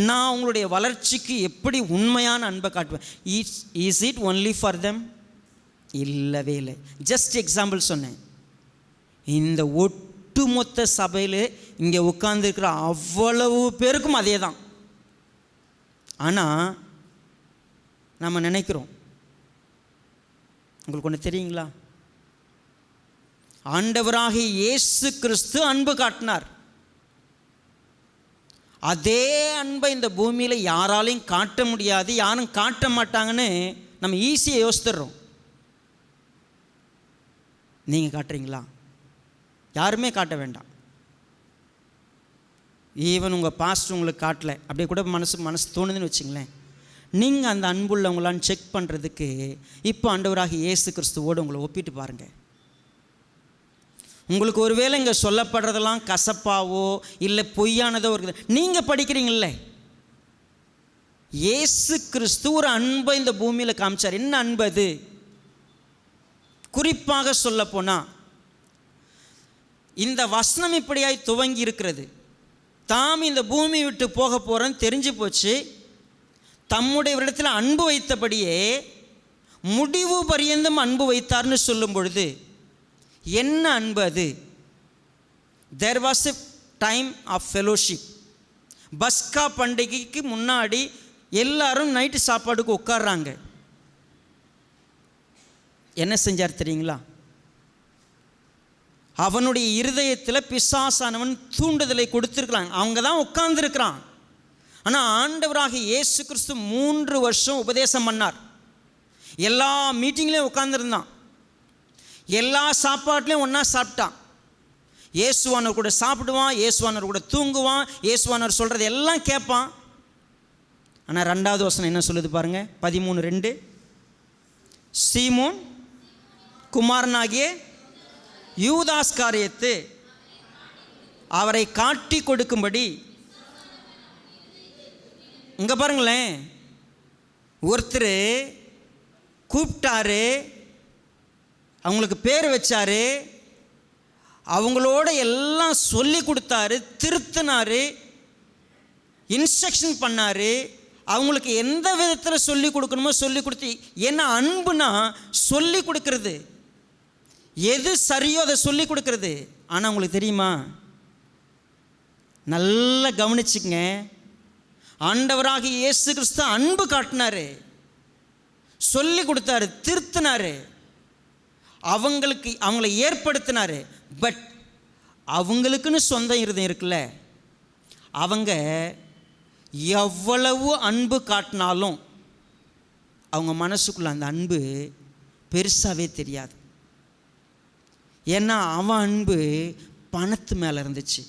நான் அவங்களுடைய வளர்ச்சிக்கு எப்படி உண்மையான அன்பை காட்டுவேன். Is it only for them? இல்லவே இல்லை. ஜஸ்ட் எக்ஸாம்பிள் சொன்னேன். இந்த ஒட்டுமொத்த சபையில் இங்கே உட்கார்ந்துருக்கிற அவ்வளவு பேருக்கும் அதே தான். ஆனால் நம்ம நினைக்கிறோம், உங்களுக்கு ஒன்று தெரியுங்களா? ஆண்டவராகிய இயேசு கிறிஸ்து அன்பு காட்டினார். அதே அன்பை இந்த பூமியில் யாராலையும் காட்ட முடியாது, யாரும் காட்ட மாட்டாங்கன்னு நம்ம ஈஸியாக யோசித்துடுறோம். நீங்கள் காட்டுறீங்களா? யாருமே காட்ட வேண்டாம். ஈவன் உங்கள் பாஸ்டர் உங்களுக்கு காட்டலை, அப்படியே கூட மனசு தோணுதுன்னு வச்சுங்களேன். நீங்கள் அந்த அன்புள்ளவங்களான்னு செக் பண்ணுறதுக்கு இப்போ ஆண்டவராகிய இயேசு கிறிஸ்துவோடு உங்களை ஒப்பிட்டு பாருங்கள். உங்களுக்கு ஒருவேளை இங்கே சொல்லப்படுறதெல்லாம் கசப்பாவோ இல்லை பொய்யானதோ இருக்குது, நீங்கள் படிக்கிறீங்களே, இயேசு கிறிஸ்து ஒரு அன்பை இந்த பூமியில் காமிச்சார். என்ன அன்பு அது? குறிப்பாக சொல்ல போனால் இந்த வசனம் இப்படியாய் துவங்கி இருக்கிறது. தாம் இந்த பூமி விட்டு போக போகிறேன்னு தெரிஞ்சு போச்சு. தம்முடைய இடத்துல அன்பு வைத்தபடியே முடிவு பரியந்தம் அன்பு வைத்தார்னு சொல்லும் பொழுது என்ன அன்பு அது? There was a time of fellowship. பஸ்கா பண்டிகைக்கு முன்னாடி எல்லாரும் நைட்டு சாப்பாடுக்கு உட்கார்றாங்க. என்ன செஞ்சார் தெரியுங்களா? அவனுடைய இருதயத்தில் பிசாசானவன் தூண்டுதலை கொடுத்துருக்கிறான். அவங்க தான் உட்கார்ந்துருக்கிறான். ஆனால் ஆண்டவராக இயேசு கிறிஸ்து 3 வருஷம் உபதேசம் பண்ணார். எல்லா மீட்டிங்லேயும் உட்கார்ந்துருந்தான், எல்லா சாப்பாட்லேயும் ஒன்றா சாப்பிட்டான், இயேசுவானவர் கூட சாப்பிடுவான், இயேசுவானவர் கூட தூங்குவான், இயேசுவானவர் சொல்கிறது எல்லாம் கேட்பான். ஆனால் 2வது வசனம் என்ன சொல்லுது பாருங்க, 13:2. சீமோன் குமாரனாகிய யூதாஸ்காரியத்து அவரை காட்டி கொடுக்கும்படி. இங்கே பாருங்களேன், ஒருத்தர் கூப்பிட்டாரு, அவங்களுக்கு பேர் வச்சாரு, அவங்களோட எல்லாம் சொல்லி கொடுத்தாரு, திருத்தினாரு, இன்ஸ்ட்ரக்ஷன் பண்ணாரு, அவங்களுக்கு எந்த விதத்தில் சொல்லி கொடுக்கணுமோ சொல்லி கொடுத்து. ஏன்னா அன்புனா சொல்லி கொடுக்கறது, எது சரியோ அதை சொல்லி கொடுக்கறது. ஆனால் உங்களுக்கு தெரியுமா, நல்லா கவனிச்சுங்க, ஆண்டவராகிய இயேசு கிறிஸ்து அன்பு காட்டினாரு, சொல்லி கொடுத்தாரு, திருத்தினாரு, அவங்களை ஏற்படுத்தினாரு. பட் அவங்களுக்குன்னு சொந்த இருதயம் இருக்குல்ல, அவங்க எவ்வளவு அன்பு காட்டினாலும் அவங்க மனசுக்குள்ள அந்த அன்பு பெருசாகவே தெரியாது. ஏன்னா அவன் அன்பு பணத்து மேலே இருந்துச்சு,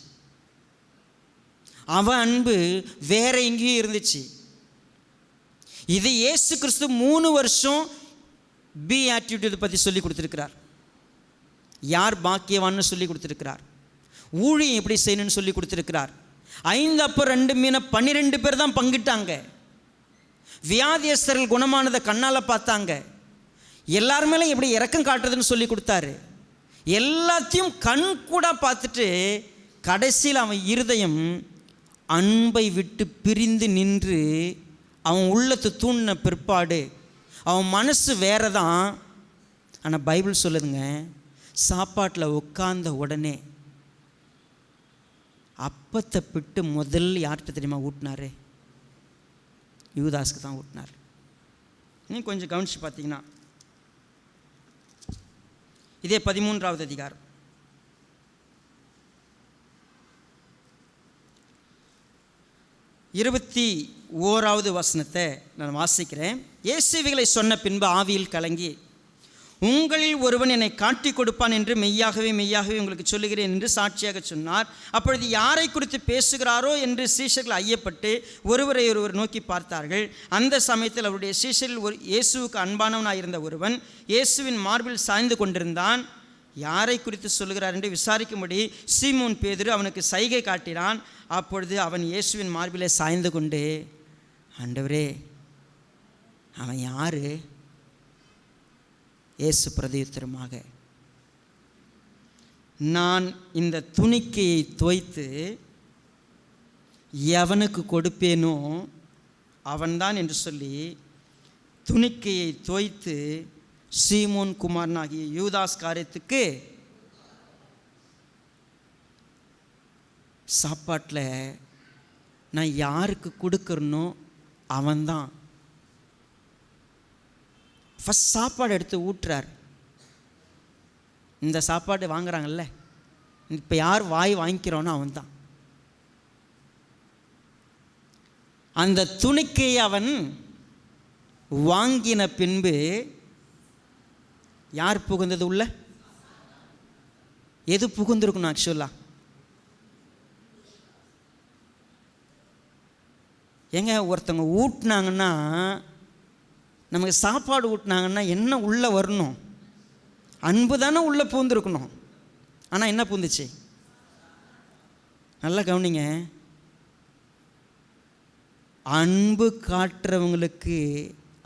அவன் அன்பு வேற எங்கேயும் இருந்துச்சு. இது இயேசு கிறிஸ்து 3 வருஷம் பி ஆட்டிடியூட் பற்றி சொல்லி கொடுத்துருக்கிறார். யார் பாக்கியவான்னு சொல்லி கொடுத்துருக்கிறார், ஊழியம் எப்படி செய்யணும்னு சொல்லி கொடுத்துருக்கிறார். 5 அப்பம் 2 மீனை 12 பேர் தான் பங்கிட்டாங்க. வியாதியஸ்தர்கள் குணமானதை கண்ணால் பார்த்தாங்க. எல்லாருமேலே எப்படி இரக்கம் காட்டுறதுன்னு சொல்லி கொடுத்தாரு. எல்லாத்தையும் கண் கூட பார்த்துட்டு கடைசியில் அவன் இருதயம் அன்பை விட்டு பிரிந்து நின்று அவன் உள்ளத்தை தூண்டின பிற்பாடு அவன் மனசு வேற தான். ஆனால் பைபிள் சொல்லுதுங்க, சாப்பாட்டில் உட்கார்ந்த உடனே அப்பத்தை பிட்டு முதல்ல யார்கிட்ட தெரியுமா ஊட்டினாரு? யூதாஸ்க்கு தான் ஊட்டினார். நீங்கள் கொஞ்சம் கவனித்து பார்த்தீங்கன்னா இதே 13வது அதிகாரம் 21வது வசனத்தை நான் வாசிக்கிறேன். இயேசுவிகளை சொன்ன பின்பு ஆவியில் கலங்கி, உங்களில் ஒருவன் என்னை காட்டி கொடுப்பான் என்று மெய்யாகவே மெய்யாகவே உங்களுக்கு சொல்லுகிறேன் என்று சாட்சியாக சொன்னார். அப்பொழுது யாரை குறித்து பேசுகிறாரோ என்று சீஷர்கள் ஐயப்பட்டு ஒருவரை ஒருவர் நோக்கி பார்த்தார்கள். அந்த சமயத்தில் அவருடைய சீஷரில் இயேசுவுக்கு அன்பானவனாயிருந்த ஒருவன் இயேசுவின் மார்பில் சாய்ந்து கொண்டிருந்தான். யாரை குறித்து சொல்லுகிறார் என்று விசாரிக்கும்படி சீமோன் பேதுரு அவனுக்கு சைகை காட்டினான். அப்பொழுது அவன் இயேசுவின் மார்பிலே சாய்ந்து கொண்டு, ஆண்டவரே அவன் யாரு? இயேசு பிரதியுத்தரமாக, நான் இந்த துணிக்கையை தோய்த்து எவனுக்கு கொடுப்பேனோ அவன்தான் என்று சொல்லி துணிக்கையை தோய்த்து சீமோன் குமாரனாகிய யூதாஸ் காரியத்துக்கு சாப்பாட்டில் நான் யாருக்கு கொடுக்கறனோ அவன்தான் ஃபஸ்ட் சாப்பாடு எடுத்து ஊட்டுறார். இந்த சாப்பாடு வாங்குறாங்கல்ல, இப்போ யார் வாய் வாங்கிக்கிறோனோ அவன்தான். அந்த துணிக்கை அவன் வாங்கின பின்பு யார் புகுந்தது உள்ள? எது புகுந்திருக்கணும்? ஆக்சுவலா எங்க ஒருத்தவங்க ஊட்டினாங்கன்னா, நமக்கு சாப்பாடு ஊட்டினாங்கன்னா என்ன உள்ளே வரணும்? அன்பு தானே உள்ளே பூந்துருக்கணும். ஆனால் என்ன பூந்துச்சு? நல்லா கவனிங்க, அன்பு காட்டுறவங்களுக்கு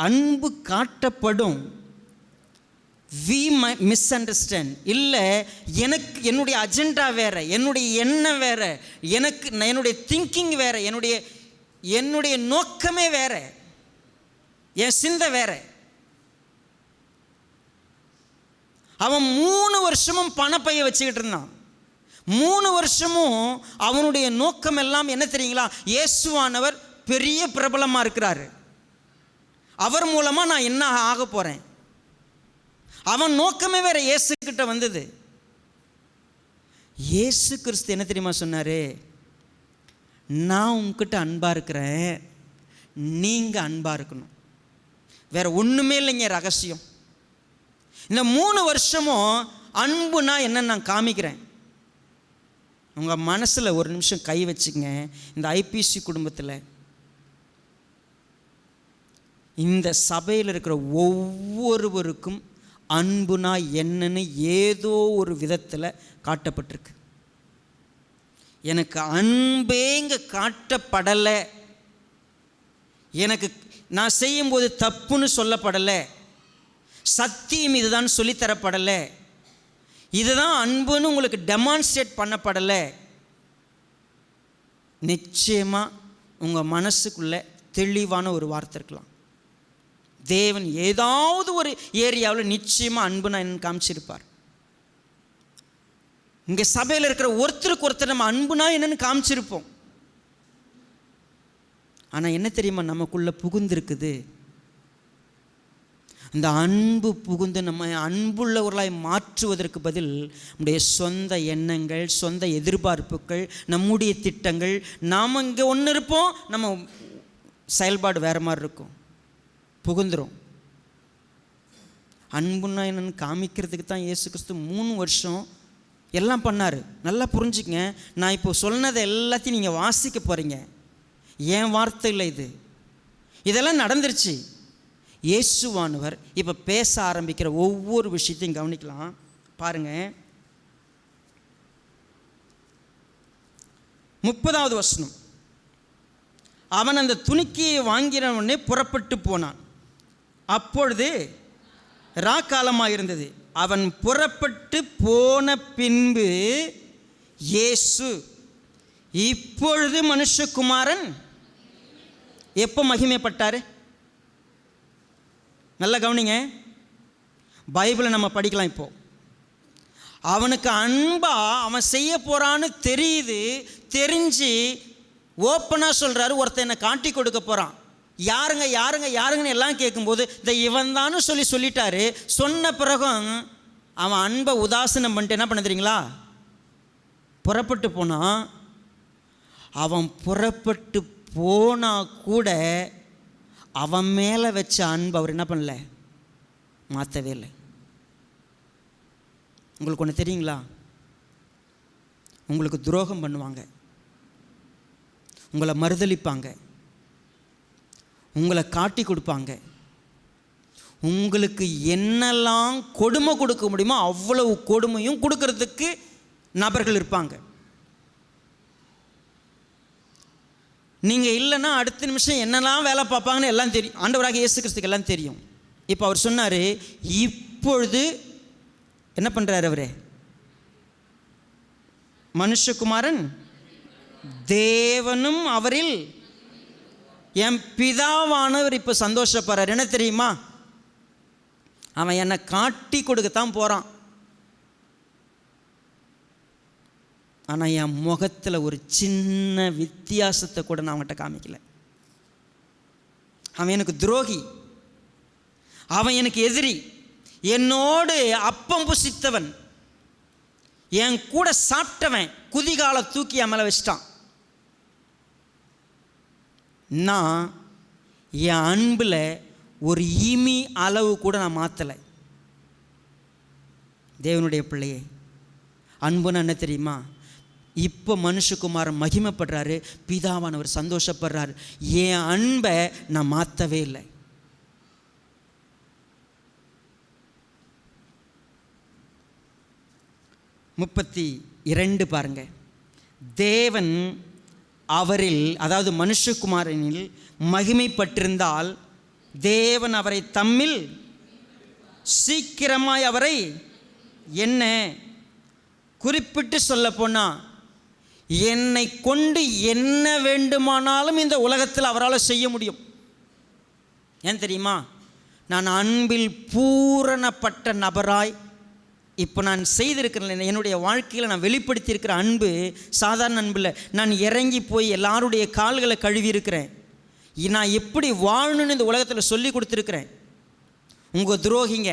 அன்பு காட்டப்படும். வி மிஸ் அண்டர்ஸ்டாண்ட் இல்லை, எனக்கு என்னுடைய அஜெண்டா வேற, என்னுடைய எண்ணம் வேற, என்னுடைய திங்கிங் வேற, என்னுடைய நோக்கமே வேற, என் சிந்தை வேற. அவன் 3 வருஷமும் பணப்பைய வச்சுக்கிட்டு இருந்தான். 3 வருஷமும் அவனுடைய நோக்கம் எல்லாம் என்ன தெரியுங்களா? இயேசுவானவர் பெரிய பிரபலமாக இருக்கிறாரு, அவர் மூலமாக நான் என்ன ஆக போகிறேன். அவன் நோக்கமே வேற இயேசு கிட்ட வந்தது. இயேசு கிறிஸ்து என்ன தெரியுமா சொன்னார்? நான் உங்ககிட்ட அன்பாக இருக்கிறேன், நீங்கள் அன்பாக இருக்கணும். வேற ஒன்றுமே இல்லைங்க ரகசியம். இந்த 3 வருஷமும் அன்புனா என்ன நான் காமிக்கிறேன். உங்கள் மனசில் ஒரு நிமிஷம் கை வச்சுங்க. இந்த ஐபிசி குடும்பத்தில் இந்த சபையில் இருக்கிற ஒவ்வொருவருக்கும் அன்புனா என்னன்னு ஏதோ ஒரு விதத்தில் காட்டப்பட்டிருக்கு. எனக்கு அன்பேங்க காட்டப்படலை, எனக்கு நான் செய்யும்போது தப்புன்னு சொல்லப்படலை, சத்தியம் இதுதான் சொல்லித்தரப்படலை, இதுதான் அன்புன்னு உங்களுக்கு டெமான்ஸ்ட்ரேட் பண்ணப்படலை. நிச்சயமாக உங்கள் மனசுக்குள்ளே தெளிவான ஒரு வார்த்தை இருக்கலாம். தேவன் ஏதாவது ஒரு ஏரியாவில் நிச்சயமாக அன்புனா என்னன்னு காமிச்சிருப்பார். இங்கே சபையில் இருக்கிற ஒருத்தருக்கு ஒருத்தர் நம்ம அன்புனா என்னன்னு காமிச்சிருப்போம். ஆனால் என்ன தெரியுமா, நமக்குள்ளே புகுந்திருக்குது. இந்த அன்பு புகுந்து நம்ம அன்புள்ளவர்களாய் மாற்றுவதற்கு பதில் நம்முடைய சொந்த எண்ணங்கள், சொந்த எதிர்பார்ப்புகள், நம்முடைய திட்டங்கள், நாம் இங்கே ஒன்று இருப்போம், நம்ம செயல்பாடு வேறு மாதிரி இருக்கும், புகுந்துரும். அன்புன்னா என்னன்னு காமிக்கிறதுக்கு தான் இயேசு கிறிஸ்து 3 வருஷம் எல்லாம் பண்ணார். நல்லா புரிஞ்சுக்கங்க. நான் இப்போ சொன்னதை எல்லாத்தையும் நீங்கள் வாசிக்க போகிறீங்க. என் வார்த்தை இல்லை இது, இதெல்லாம் நடந்துருச்சு. இயேசுவானவர் இப்போ பேச ஆரம்பிக்கிற ஒவ்வொரு விஷயத்தையும் கவனிக்கலாம். பாருங்கள், 30வது வசனம். அவன் அந்த துணிக்கையை வாங்கினவனே புறப்பட்டு போனான். அப்பொழுது ராக்காலமாக இருந்தது. அவன் புறப்பட்டு போன பின்பு இயேசு, இப்பொழுது மனுஷகுமாரன் எப்போ மகிமைப்பட்டார்? நல்லா கவனிங்க, பைபிளை நம்ம படிக்கலாம். இப்போ அவனுக்கு அன்பா அவன் செய்ய போகிறான்னு தெரியுது, தெரிஞ்சு ஓப்பனாக சொல்கிறாரு, ஒருத்தன் என்னை காட்டி கொடுக்க போகிறான், யாருங்க யாருங்க யாருங்கன்னு எல்லாம் கேட்கும்போது இந்த இவன் தான்னு சொல்லிட்டாரு. சொன்ன பிறகும் அவன் அன்பை உதாசீனம் பண்ணிட்டு என்ன பண்ண தெரியுங்களா, புறப்பட்டு போனான். அவன் புறப்பட்டு போனால் கூட அவன் மேலே வச்ச அன்பு அவர் என்ன பண்ணல, மாற்றவே இல்லை. உங்களுக்கு ஒன்று தெரியுங்களா, உங்களுக்கு துரோகம் பண்ணுவாங்க, உங்களை மறுதலிப்பாங்க, உங்களை காட்டி கொடுப்பாங்க, உங்களுக்கு என்னெல்லாம் கொடுமை கொடுக்க முடியுமோ அவ்வளவு கொடுமையும் கொடுக்கறதுக்கு நபர்கள் இருப்பாங்க. நீங்கள் இல்லைன்னா அடுத்த நிமிஷம் என்னெல்லாம் வேலை பார்ப்பாங்கன்னு எல்லாம் தெரியும். ஆண்டவராக இயேசு கிறிஸ்துக்கு எல்லாம் தெரியும். இப்போ அவர் சொன்னார், இப்பொழுது என்ன பண்ணுறாரு அவரே, மனுஷகுமாரன் தேவனும் அவரில் என் பிதாவானவர் இப்போ சந்தோஷப்படுறார். என்ன தெரியுமா, அவன் என்னை காட்டி கொடுக்கத்தான் போகிறான், ஆனால் என் முகத்தில் ஒரு சின்ன வித்தியாசத்தை கூட நான் அவன்கிட்ட காமிக்கல. அவன் எனக்கு துரோகி, அவன் எனக்கு எதிரி, என்னோடு அப்பம் புசித்தவன், என் கூட சாப்பிட்டவன், குதிகால தூக்கி என் மேலே வச்சிட்டான். நான் என் அன்பில் ஒரு இமி அளவு கூட நான் மாற்றலை. தேவனுடைய பிள்ளையே, அன்புன்னு என்ன தெரியுமா, இப்போ மனுஷகுமாரன் மகிமைப்படுறாரு, பிதாவானவர் சந்தோஷப்படுறாரு. என் அன்பை நான் மாற்றவே இல்லை. முப்பத்தி 2 பாருங்க. தேவன் அவரில், அதாவது மனுஷகுமாரனில் மகிமைப்பட்டிருந்தால் தேவன் அவரை தம்மில் சீக்கிரமாய் அவரை என்ன குறிப்பிட்டு சொல்ல போனால், என்னை கொண்டு என்ன வேண்டுமானாலும் இந்த உலகத்தில் அவரால் செய்ய முடியும். ஏன் தெரியுமா, நான் அன்பில் பூரணப்பட்ட நபராய் இப்போ நான் செய்திருக்கிறேன். என்னுடைய வாழ்க்கையில் நான் வெளிப்படுத்தியிருக்கிற அன்பு சாதாரண அன்பில். நான் இறங்கி போய் எல்லாருடைய கால்களை கழுவி இருக்கிறேன். நான் எப்படி வாழணும்னு இந்த உலகத்தில் சொல்லி கொடுத்துருக்கிறேன். உங்கள் துரோகிங்க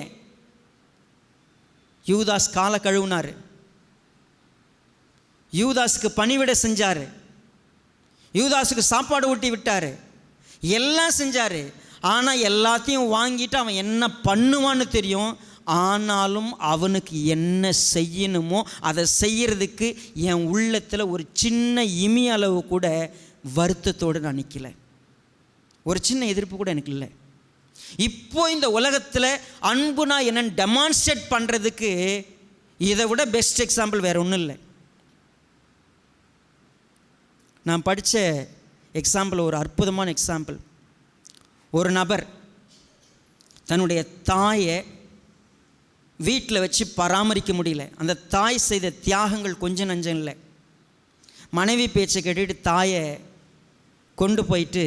யூதாஸ் காலை கழுவினார், யூதாஸுக்கு பணிவிட செஞ்சார், யூதாஸுக்கு சாப்பாடு ஊட்டி விட்டார், எல்லாம் செஞ்சார். ஆனால் எல்லாத்தையும் வாங்கிட்டு அவன் என்ன பண்ணுவான்னு தெரியும். ஆனாலும் அவனுக்கு என்ன செய்யணுமோ அதை செய்கிறதுக்கு என் உள்ளத்தில் ஒரு சின்ன இமி அளவு கூட வருத்தத்தோடு நான் நிற்கலை. ஒரு சின்ன எதிர்ப்பு கூட எனக்கு இல்லை. இப்போ இந்த உலகத்தில் அன்புனா என்னன்னு டெமான்ஸ்ட்ரேட் பண்ணுறதுக்கு இதை விட பெஸ்ட் எக்ஸாம்பிள் வேறு ஒன்றும் இல்லை. நான் படித்த எக்ஸாம்பிள் ஒரு அற்புதமான எக்ஸாம்பிள். ஒரு நபர் தன்னுடைய தாயை வீட்டில் வச்சு பராமரிக்க முடியல. அந்த தாய் செய்த தியாகங்கள் கொஞ்சம் நஞ்சம் இல்லை. மனைவி பேச்சை கேட்டுட்டு தாயை கொண்டு போயிட்டு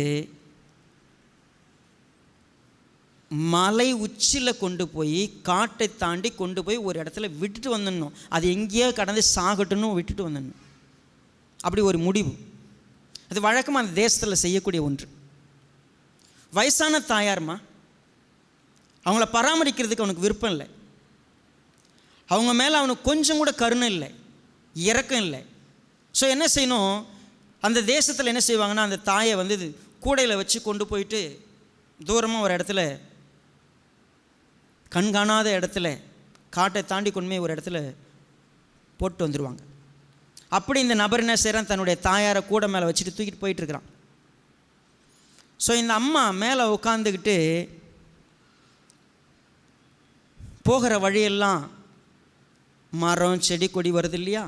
மலை உச்சியில் கொண்டு போய் காட்டை தாண்டி கொண்டு போய் ஒரு இடத்துல விட்டுட்டு வந்துடணும். அது எங்கேயோ கடந்து சாகட்டுன்னு விட்டுட்டு வந்துடணும். அப்படி ஒரு முடிவு. அது வழக்கமாக அந்த தேசத்தில் செய்யக்கூடிய ஒன்று. வயசான தாயார்மா, அவங்கள பராமரிக்கிறதுக்கு அவனுக்கு விருப்பம் இல்லை. அவங்க மேலே அவனுக்கு கொஞ்சம் கூட கருணை இல்லை, இரக்கம் இல்லை. ஸோ என்ன செய்யணும், அந்த தேசத்தில் என்ன செய்வாங்கன்னா, அந்த தாயை வந்து கூடையில் வச்சு கொண்டு போயிட்டு தூரமாக ஒரு இடத்துல, கண்காணாத இடத்துல, காட்டை தாண்டி கொண்டு போய் ஒரு இடத்துல போட்டு வந்துடுவாங்க. அப்படி இந்த நபர் என்ன செய்கிறான், தன்னுடைய தாயாரை கூடை மேலே வச்சுட்டு தூக்கிட்டு போயிட்டுருக்கிறான். ஸோ இந்த அம்மா மேலே உட்காந்துக்கிட்டு போகிற வழியெல்லாம் மரம் செடி கொடி வருது இல்லையா.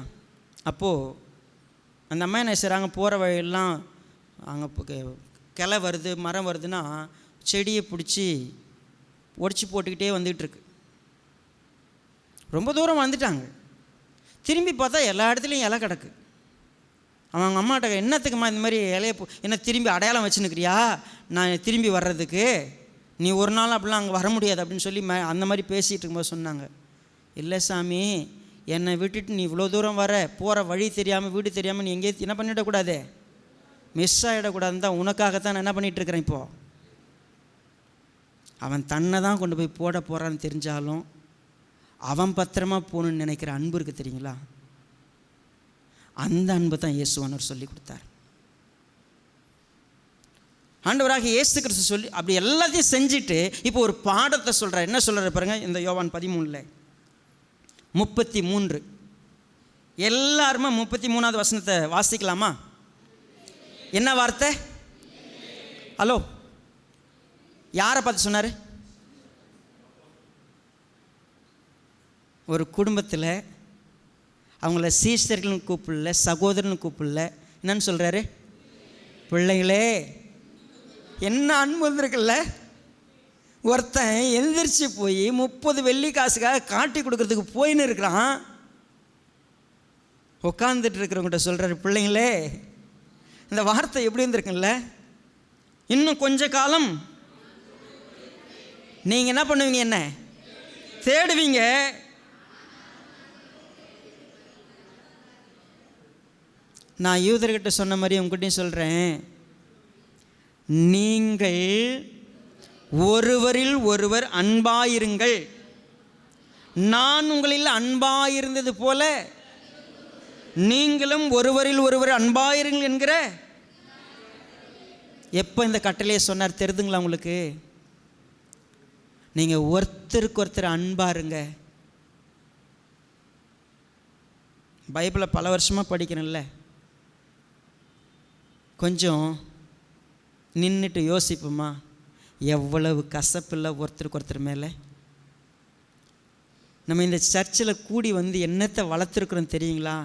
அப்போது அந்த அம்மா என்ன செய்கிறாங்க, போகிற வழியெல்லாம் அங்கே கிளை வருது, மரம் வருதுன்னா செடியை பிடிச்சி ஒடிச்சு போட்டுக்கிட்டே வந்துகிட்ருக்கு. ரொம்ப தூரம் வந்துட்டாங்க. திரும்பி பார்த்தா எல்லா இடத்துலையும் இலை கிடக்கு. அவங்க அம்மாட்ட, என்னத்துக்குமா இந்த மாதிரி இலையை என்ன திரும்பி அடையாளம் வச்சுன்னுக்கிறியா நான் திரும்பி வர்றதுக்கு, நீ ஒரு நாள் அப்படிலாம் அங்கே வர முடியாது அப்படின்னு சொல்லி அந்த மாதிரி பேசிகிட்டு இருக்கும்போது சொன்னாங்க, இல்லை சாமி, என்னை விட்டுட்டு நீ இவ்வளோ தூரம் வர, போகிற வழி தெரியாமல் வீடு தெரியாமல் நீ எங்கேயும் என்ன பண்ணிவிடக்கூடாது, மிஸ் ஆகிடக்கூடாதுன்னு தான் உனக்காகத்தான் நான் என்ன பண்ணிகிட்ருக்கிறேன். இப்போது அவன் தன்னை தான் கொண்டு போய் போட போகிறான்னு தெரிஞ்சாலும் அவன் பத்திரமா போகணுன்னு நினைக்கிற அன்பு இருக்குது தெரியுங்களா. அந்த அன்பை தான் இயேசுவானவர் சொல்லி கொடுத்தார். ஆண்டவராக இயேசு கிறிஸ்து சொல்லி அப்படி எல்லாத்தையும் செஞ்சுட்டு இப்போ ஒரு பாடத்தை சொல்கிறார். என்ன சொல்கிறார் பாருங்கள், இந்த யோவான் 13:33. எல்லாருமே 33வது வசனத்தை வாசிக்கலாமா? என்ன வார்த்தை? ஹலோ, யாரை பார்த்து சொன்னார்? ஒரு குடும்பத்தில் அவங்கள சீஷர்கள்னு கூப்பிடல, சகோதரன்னு கூப்பிடல. என்னன்னு சொல்கிறாரு? பிள்ளைங்களே, என்ன அன்பு வந்திருக்குல்ல. ஒருத்தன் எந்திரிச்சு போய் 30 வெள்ளி காசுக்காக காட்டி கொடுக்கறதுக்கு போயின்னு இருக்கிறான். உட்காந்துட்டு இருக்கிறவங்கிட்ட சொல்கிறாரு, பிள்ளைங்களே. இந்த வார்த்தை எப்படி இருந்திருக்குல்ல. இன்னும் கொஞ்ச காலம் நீங்கள் என்ன பண்ணுவீங்க, என்ன தேடுவீங்க. நான் யூதர்கிட்ட சொன்ன மாதிரி உங்ககிட்டையும் சொல்கிறேன், நீங்கள் ஒருவரில் ஒருவர் அன்பாயிருங்கள். நான் உங்களில் அன்பாயிருந்தது போல நீங்களும் ஒருவரில் ஒருவர் அன்பாயிருங்கள் என்கிற எப்போ இந்த கட்டளையை சொன்னார் தெரியுதுங்களா உங்களுக்கு? நீங்கள் ஒருத்தருக்கு ஒருத்தர் அன்பாருங்க. பைபிளை பல வருஷமாக படிக்கிறேன்ல, கொஞ்சம் நின்றுட்டு யோசிப்போமா, எவ்வளவு கசப்பில்லை ஒருத்தருக்கு ஒருத்தர் மேலே. நம்ம இந்த சர்ச்சில் கூடி வந்து என்னத்தை வளர்த்துருக்குறோம் தெரியுங்களா?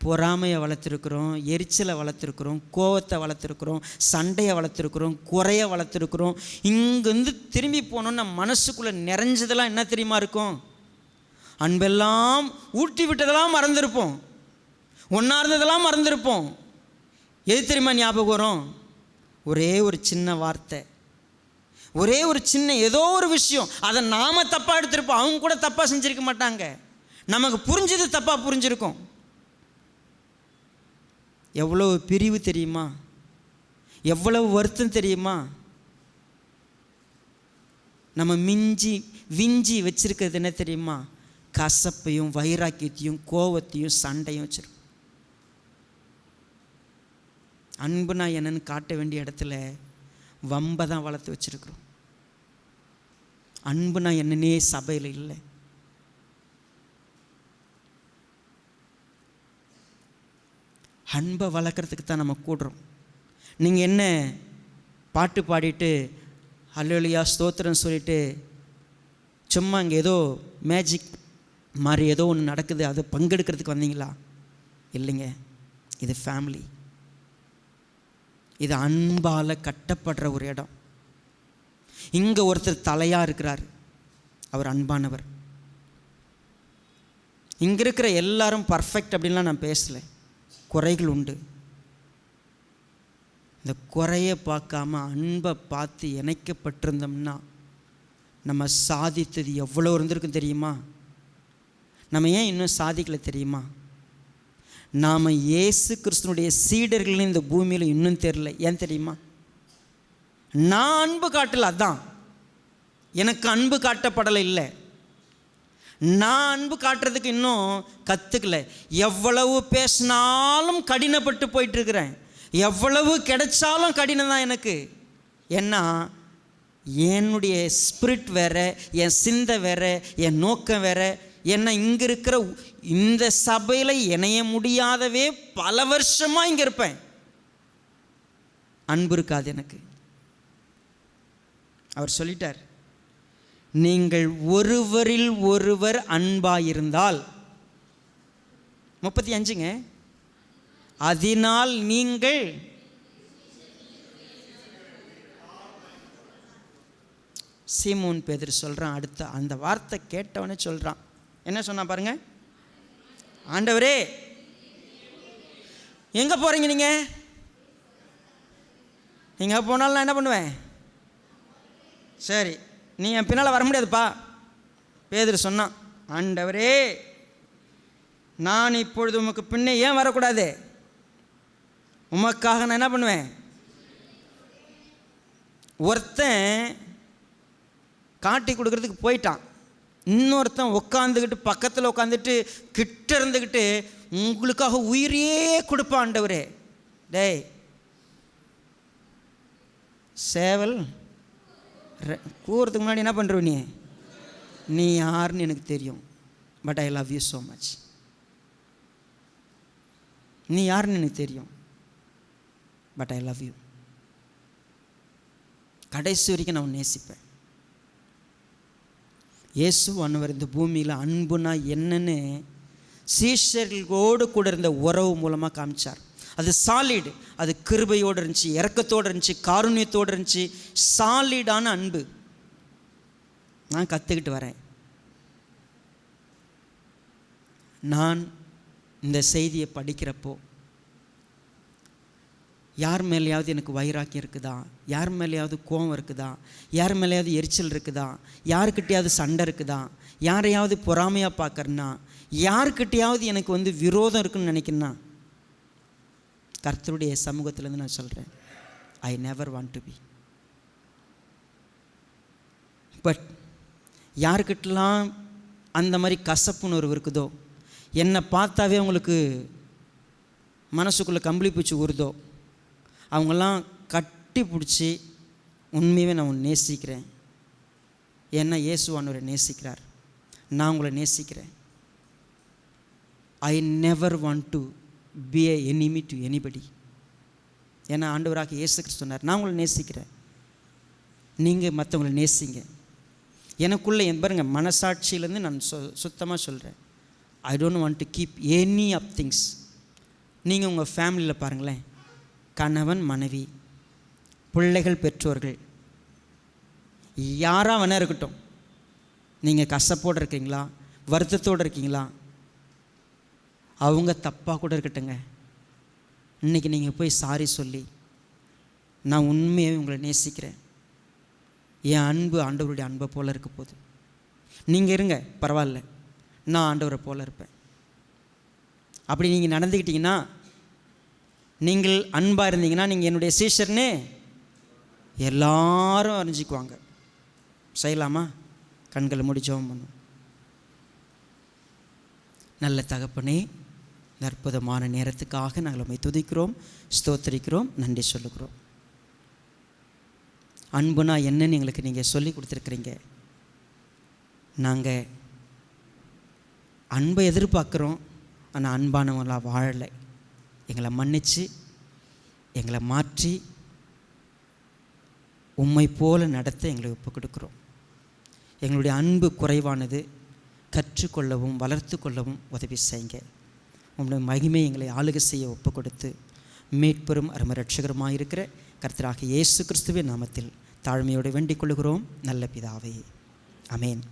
பொறாமையை வளர்த்துருக்குறோம், எரிச்சலை வளர்த்துருக்குறோம், கோவத்தை வளர்த்துருக்குறோம், சண்டையை வளர்த்துருக்குறோம், குறைய வளர்த்துருக்குறோம். இங்கேருந்து திரும்பி போனோன்னா மனசுக்குள்ளே நிறைஞ்சதெல்லாம் என்ன தெரியுமா இருக்கும்? அன்பெல்லாம் ஊட்டி விட்டதெல்லாம் மறந்துருப்போம், ஒன்றா இருந்ததெல்லாம் மறந்துருப்போம். எது தெரியுமா ஞாபகம் வரும்? ஒரே ஒரு சின்ன வார்த்தை, ஒரே ஒரு சின்ன ஏதோ ஒரு விஷயம், அதை நாம் தப்பாக எடுத்திருப்போம், அவங்க கூட தப்பாக செஞ்சுருக்க மாட்டாங்க, நமக்கு புரிஞ்சது தப்பாக புரிஞ்சிருக்கும். எவ்வளவு பிரிவு தெரியுமா? எவ்வளவு வருத்தம் தெரியுமா? நம்ம விஞ்சி வச்சிருக்கிறது என்ன தெரியுமா? கசப்பையும் வைராக்கியத்தையும் கோவத்தையும் சண்டையும் வச்சிருக்கோம். அன்புனா என்னன்னு காட்ட வேண்டிய இடத்துல வம்பை தான் வளர்த்து வச்சிருக்கிறோம். அன்புனா என்னன்னே சபையில் இல்லை. அன்பை வளர்க்குறதுக்கு தான் நம்ம கூடுறோம். நீங்கள் என்ன பாட்டு பாடிட்டு அல்லேலூயா ஸ்தோத்திரம் சொல்லிட்டு சும்மா இங்கே ஏதோ மேஜிக் மாதிரி ஏதோ ஒன்று நடக்குது அதை பங்கெடுக்கிறதுக்கு வந்தீங்களா? இல்லைங்க. இது ஃபேமிலி. இது அன்பால் கட்டப்படுற ஒரு இடம். இங்கே ஒருத்தர் தலையாக இருக்கிறார், அவர் அன்பானவர். இங்கே இருக்கிற எல்லாரும் பர்ஃபெக்ட் அப்படின்லாம் நான் பேசலை, குறைகள் உண்டு. இந்த குறையை பார்க்காம அன்பை பார்த்து இணைக்கப்பட்டிருந்தோம்னா நம்ம சாதித்தது எவ்வளோ இருந்திருக்கும் தெரியுமா? நம்ம ஏன் இன்னும் சாதிக்கலை தெரியுமா? நாம் இயேசு கிறிஸ்துனுடைய சீடர்கள் இந்த பூமியில் இன்னும் தெரியல. ஏன் தெரியுமா? நான் அன்பு காட்டலை, அதான் எனக்கு அன்பு காட்டப்படலை. இல்லை, நான் அன்பு காட்டுறதுக்கு இன்னும் கற்றுக்கல. எவ்வளவு பேசினாலும் கடினப்பட்டு போயிட்டுருக்கிறேன், எவ்வளவு கிடைச்சாலும் கடினம் தான் எனக்கு. ஏன்னா என்னுடைய ஸ்பிரிட் வேறு, என் சிந்தை வேறு, என் நோக்கம் வேறு. ஏன்னா இங்கே இருக்கிற இந்த சபையில் இணைய முடியாதவே பல வருஷமாக இங்கே இருப்பேன். அன்பு இருக்காது எனக்கு. அவர் சொல்லிட்டார், நீங்கள் ஒருவரில் ஒருவர் அன்பாயிருந்தால், 35ங்க, அதனால் நீங்கள் சீமோன் பேதுரு சொல்கிறான். அடுத்த அந்த வார்த்தை கேட்டவனே சொல்கிறான். என்ன சொன்னா பாருங்க, ஆண்டவரே எங்கே போகிறீங்க? நீங்கள் போனாலும் நான் என்ன பண்ணுவேன்? சரி, நீ என் பின்னால் வர முடியாதுப்பா. பேதுரு சொன்னான், ஆண்டவரே நான் இப்பொழுது உமக்கு பின்னே ஏன் வரக்கூடாது? உமக்காக நான் என்ன பண்ணுவேன்? ஒருத்தன் காட்டி கொடுக்கறதுக்கு போயிட்டான், இன்னொருத்தன் உட்காந்துக்கிட்டு பக்கத்தில் உட்காந்துட்டு கிட்ட இருந்துக்கிட்டு உங்களுக்காக உயிரையே கொடுப்பான். ஆண்டவரே, டேய் சேவல் கூறதுக்கு முன்னாடி என்ன பண்ணுற? நீ யாருன்னு எனக்கு தெரியும், but I love you so much. நீ யாருன்னு எனக்கு தெரியும், பட் ஐ லவ் யூ. கடைசி வரைக்கும் நான் நேசிப்பேன். இயேசு ஆண்டவர் இந்த பூமியில் அன்புனா என்னன்னு சீஷர்களோடு கூட இருந்த உறவு மூலமாக காமிச்சார். அது சாலிடு, அது கிருபையோடு இருந்துச்சு, இரக்கத்தோடு இருந்துச்சு, காருண்யத்தோடு இருந்துச்சு. சாலிடான அன்பு நான் கற்றுக்கிட்டு வரேன். நான் இந்த செய்தியை படிக்கிறப்போ யார் மேலேயாவது எனக்கு வைராக்கியம் இருக்குதா? யார் மேலேயாவது கோபம் இருக்குதா? யார் மேலேயாவது எரிச்சல் இருக்குதா? யாருக்கிட்டையாவது சண்டை இருக்குதா? யாரையாவது பொறாமையாக பார்க்குறேன்னா, யாருக்கிட்டையாவது எனக்கு விரோதம் இருக்குன்னு நினைக்கிறேன்னா, கர்த்தருடைய சமூகத்திலேருந்து நான் சொல்கிறேன், I never want to be. But யாருக்கிட்டலாம் அந்த மாதிரி கசப்புணர்வு இருக்குதோ, என்னை பார்த்தாவே அவங்களுக்கு மனசுக்குள்ளே கம்பளி பூச்சி ஊறுதோ, அவங்கெல்லாம் கட்டி பிடிச்சி உண்மையாகவே நான் உன்னை நேசிக்கிறேன், ஏன்னா இயேசுவானவரை நேசிக்கிறார், நான் உங்களை நேசிக்கிறேன். ஐ never want to B a enemy to anybody. ஏன்னா ஆண்டவராக இயேசு கிறிஸ்து சொன்னார், நான் உங்களை நேசிக்கிறேன், நீங்கள் மற்றவங்களை நேசிங்க. எனக்குள்ளே பாருங்க, மனசாட்சியிலேருந்து நான் சுத்தமாக சொல்கிறேன், I don't want to keep any of things. நீங்கள் உங்கள் ஃபேமிலியில் பாருங்களேன், கணவன் மனைவி, பிள்ளைகள் பெற்றோர்கள், யாராக வேணா இருக்கட்டும், நீங்கள் கசப்போடு இருக்கீங்களா, வருத்தத்தோடு இருக்கீங்களா, அவங்க தப்பாக கூட இருக்கட்டுங்க, இன்றைக்கி நீங்கள் போய் சாரி சொல்லி, நான் உண்மையாகவே உங்களை நேசிக்கிறேன், என் அன்பு ஆண்டவருடைய அன்பை போல் இருக்க போகுது, நீங்கள் இருங்க பரவாயில்ல, நான் ஆண்டவரை போல் இருப்பேன். அப்படி நீங்கள் நடந்துக்கிட்டீங்கன்னா, நீங்கள் அன்பாக இருந்தீங்கன்னா, நீங்கள் என்னுடைய சீஷர்னே எல்லாரும் அறிஞ்சிக்குவாங்க. செய்யலாமா? கண்களை மூடி ஜெபம் பண்ணும். நல்ல தகப்பனே, இந்த அற்புதமான நேரத்துக்காக நாங்கள் உம்மை துதிக்கிறோம், ஸ்தோத்திரிக்கிறோம், நன்றி சொல்லுகிறோம். அன்புனா என்னன்னு எங்களுக்கு நீங்கள் சொல்லி கொடுத்துருக்குறீங்க. நாங்கள் அன்பை எதிர்பார்க்குறோம், ஆனால் அன்பானவங்களாக வாழலை. எங்களை மன்னித்து எங்களை மாற்றி உம்மை போல நடத்த எங்களை ஒப்பு கொடுக்குறோம். எங்களுடைய அன்பு குறைவானது, கற்றுக்கொள்ளவும் வளர்த்து கொள்ளவும் உதவி செய்யுங்க. உங்களுடைய மகிமை எங்களை ஆளுகை செய்ய ஒப்பு கொடுத்து மீட்பெரும் அருமை இரட்சகருமாக இருக்கிற கர்த்தராகிய இயேசு கிறிஸ்துவின் நாமத்தில் தாழ்மையோடு வேண்டிக் கொள்கிறோம் நல்ல பிதாவே. ஆமென்.